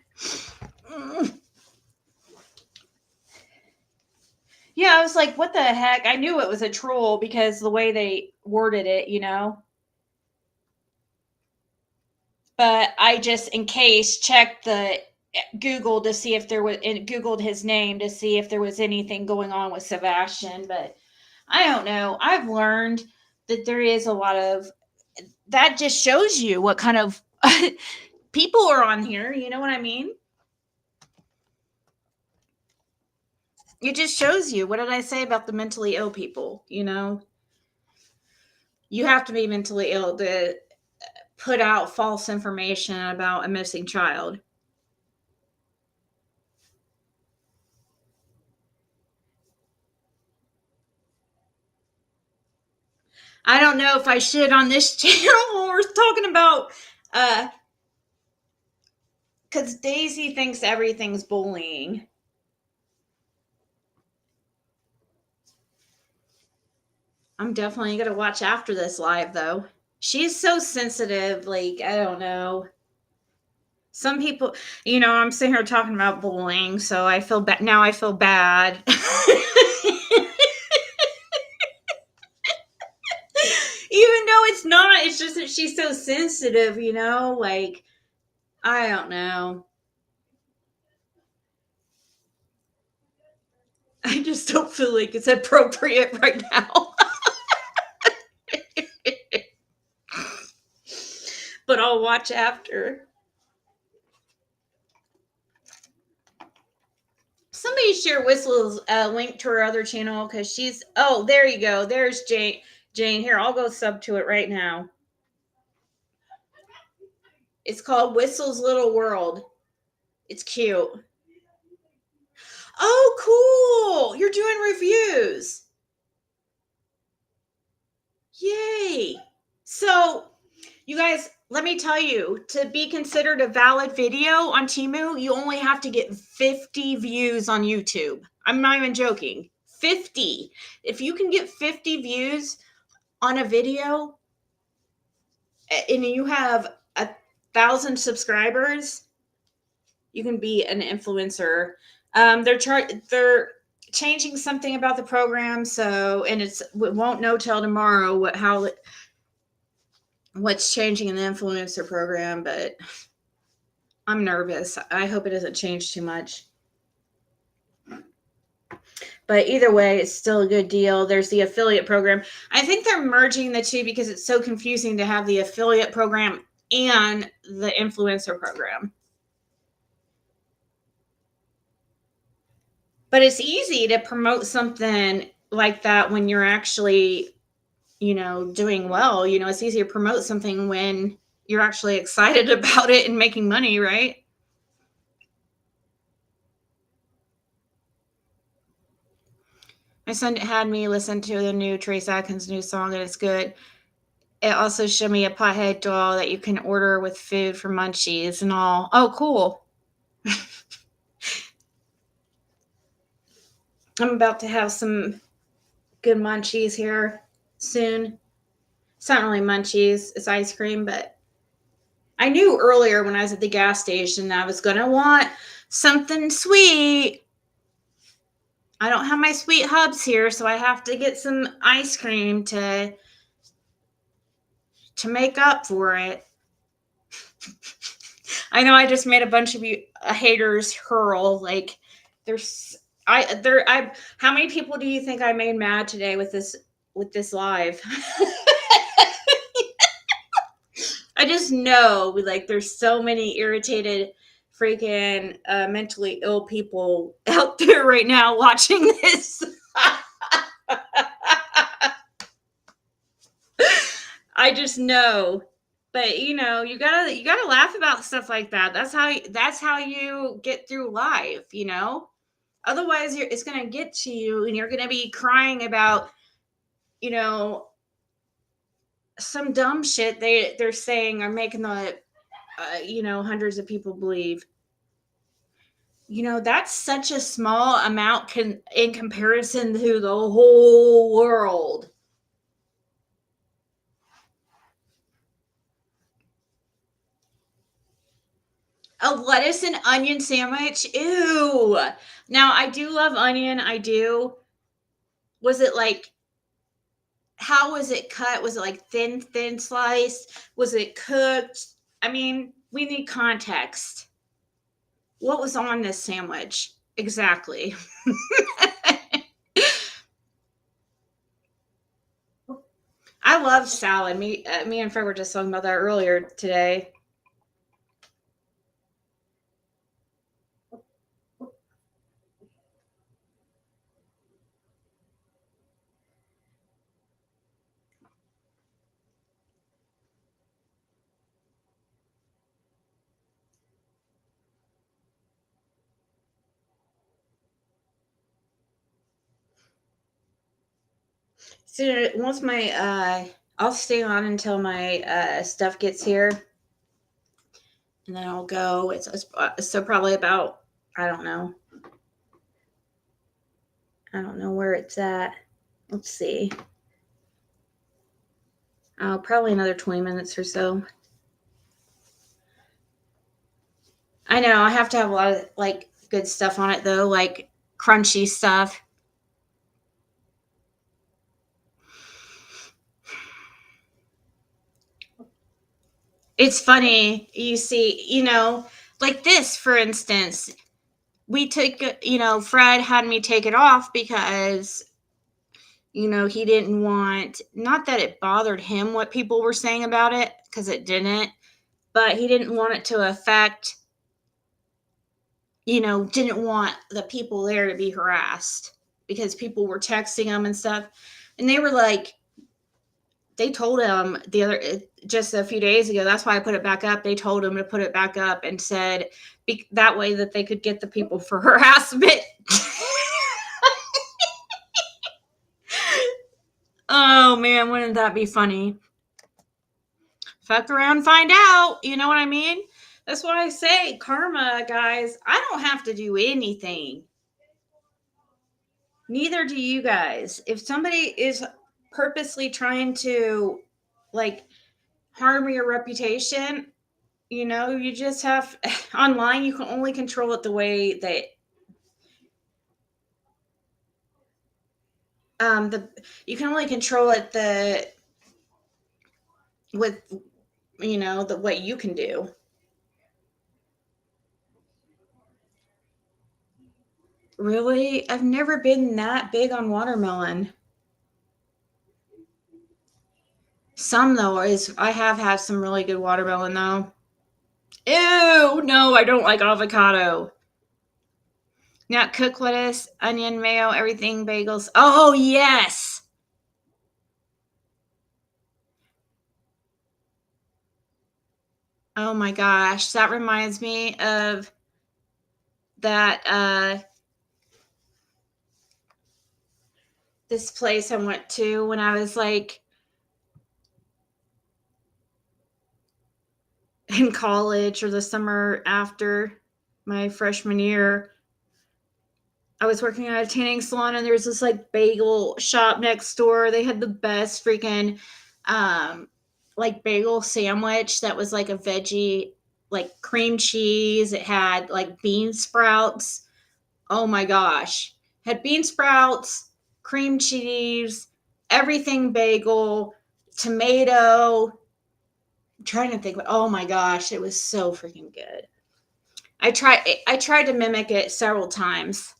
Yeah, I was like, what the heck? I knew it was a troll because the way they worded it, you know? But I just, in case, checked the Google to see if there was, and Googled his name to see if there was anything going on with Sebastian. But I don't know. I've learned that there is a lot of, that just shows you what kind of people are on here. You know what I mean? It just shows you. What did I say about the mentally ill people? You know, you have to be mentally ill to put out false information about a missing child. I don't know if I should on this channel when we're talking about because Daisy thinks everything's bullying. I'm definitely gonna watch after this live though. She's so sensitive, like I don't know. Some people, you know, I'm sitting here talking about bullying, so I feel bad now. I feel bad. Even though it's not, it's just that she's so sensitive, you know, like I don't know. I just don't feel like it's appropriate right now. but I'll watch after. Somebody share Whistle's link to her other channel because she's. Oh, there you go. There's Jane. Jane, here, I'll go sub to it right now. It's called Whistle's Little World. It's cute. Oh, cool. You're doing reviews. Yay. So, you guys, let me tell you, to be considered a valid video on Temu, you only have to get 50 views on YouTube. I'm not even joking. 50. If you can get 50 views on a video and you have 1,000 subscribers, you can be an influencer. They're changing something about the program, so and we won't know till tomorrow what's changing in the influencer program, but I'm nervous. I hope it doesn't change too much. But either way, it's still a good deal. There's the affiliate program. I think they're merging the two because it's so confusing to have the affiliate program and the influencer program. But it's easy to promote something like that when you're actually, doing well. It's easy to promote something when you're actually excited about it and making money, right? My son had me listen to the new Trace Adkins' new song, and it's good. It also showed me a pothead doll that you can order with food for munchies and all. Oh, cool. I'm about to have some good munchies here soon. It's not really munchies, it's ice cream, but I knew earlier when I was at the gas station I was going to want something sweet. I don't have my sweet hubs here, so I have to get some ice cream to make up for it. I know I just made a bunch of you haters hurl. Like, how many people do you think I made mad today with this live? I just know, like, there's so many irritated, freaking mentally ill people out there right now watching this. I just know. But you gotta laugh about stuff like that. That's how you get through life, Otherwise, it's gonna get to you, and you're gonna be crying about, some dumb shit they're saying are making the, hundreds of people believe. That's such a small amount in comparison to the whole world. A lettuce and onion sandwich? Ew. Now, I do love onion. I do. Was it like, how was it cut? Was it like thin sliced? Was it cooked? I mean, we need context. What was on this sandwich? Exactly. I love salad. Me and Fred were just talking about that earlier today. So once I'll stay on until my stuff gets here, and then I'll go. It's so probably about, I don't know where it's at. Let's see. Probably another 20 minutes or so. I know I have to have a lot of like good stuff on it though, like crunchy stuff. It's funny, you see, like this, for instance, we took, Fred had me take it off because, he didn't want, not that it bothered him what people were saying about it, because it didn't. but he didn't want it to affect, didn't want the people there to be harassed because people were texting him and stuff. And they were like, they told him just a few days ago, that's why I put it back up. They told him to put it back up and said that way that they could get the people for harassment. Oh man, wouldn't that be funny? Fuck around, find out. You know what I mean? That's why I say karma, guys. I don't have to do anything. Neither do you guys. If somebody is purposely trying to like harm your reputation, you just have online, you can only control it the way that you can only control it with the what you can do. Really? I've never been that big on watermelon. Some though is I have had some really good watermelon though. Ew, no, I don't like avocado. Now cook lettuce, onion, mayo, everything, bagels. Oh yes. Oh my gosh, that reminds me of that this place I went to when I was like in college or the summer after my freshman year. I was working at a tanning salon and there was this like bagel shop next door. They had the best freaking like bagel sandwich that was like a veggie, like cream cheese. It had like bean sprouts. Oh my gosh. Had bean sprouts, cream cheese, everything bagel, tomato. I'm trying to think, oh my gosh, it was so freaking good. I tried to mimic it several times.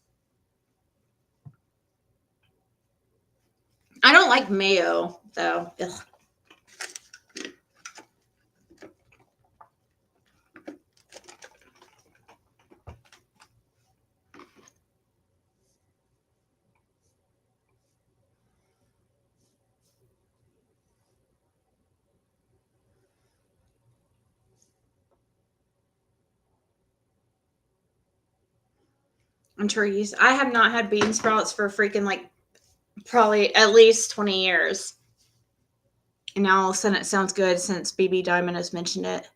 I don't like mayo though. Ugh. I'm sure I have not had bean sprouts for freaking like probably at least 20 years. And now all of a sudden it sounds good since BB Diamond has mentioned it.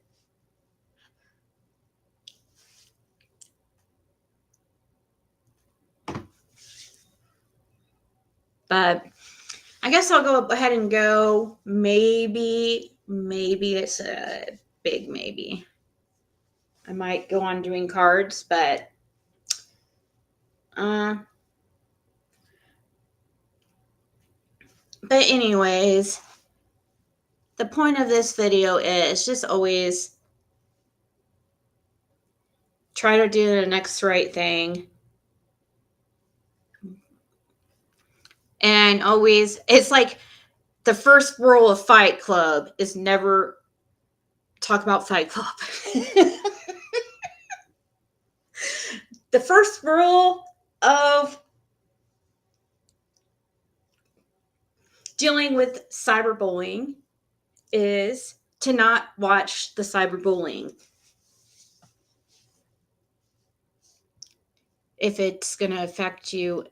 But I guess I'll go ahead and go. Maybe it's a big maybe. I might go on doing cards, but uh, but anyways, the point of this video is just always try to do the next right thing. And always, it's like the first rule of Fight Club is never talk about Fight Club. The first rule of dealing with cyberbullying is to not watch the cyberbullying. If it's going to affect you,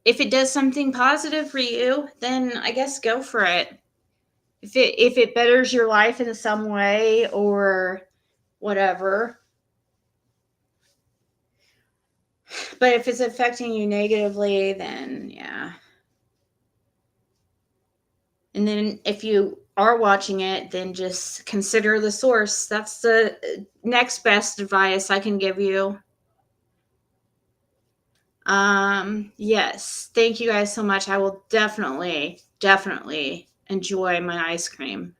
if it does something positive for you, then I guess go for it. If it betters your life in some way or whatever. But if it's affecting you negatively, then yeah. And then if you are watching it, then just consider the source. That's the next best advice I can give you. Yes. Thank you guys so much. I will definitely enjoy my ice cream.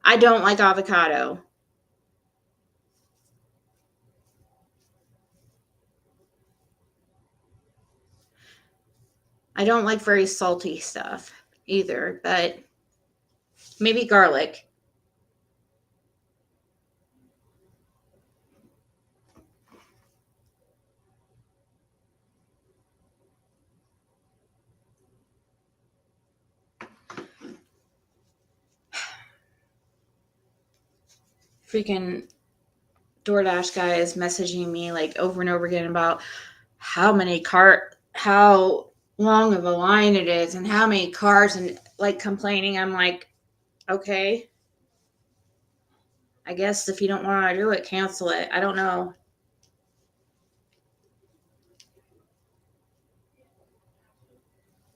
I don't like avocado. I don't like very salty stuff either, but maybe garlic. freaking DoorDash guy is messaging me like over and over again about how long of a line it is and how many cars, and like complaining. I'm like, okay, I guess if you don't want to do it, cancel it. I don't know.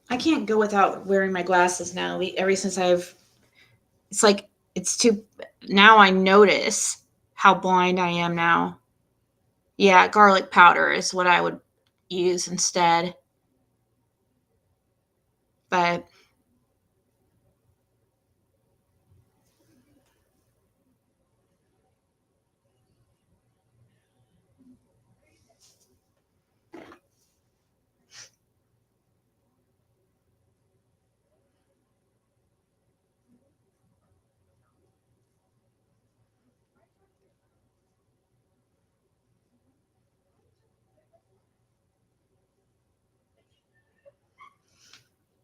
I can't go without wearing my glasses now. Ever since it's like, it's too, now I notice how blind I am now. Yeah, garlic powder is what I would use instead. But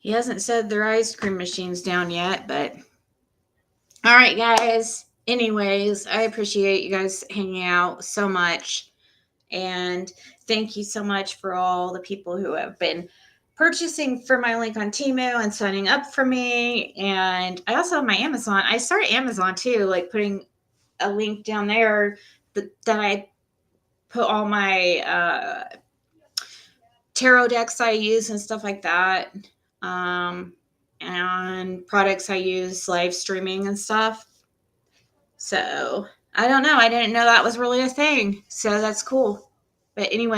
he hasn't said their ice cream machine's down yet, but all right, guys. Anyways, I appreciate you guys hanging out so much. And thank you so much for all the people who have been purchasing for my link on Temu and signing up for me. And I also have my Amazon. I started Amazon too, like putting a link down there that I put all my tarot decks I use and stuff like that. And products I use live streaming and stuff. So I don't know. I didn't know that was really a thing. So that's cool. But anyway.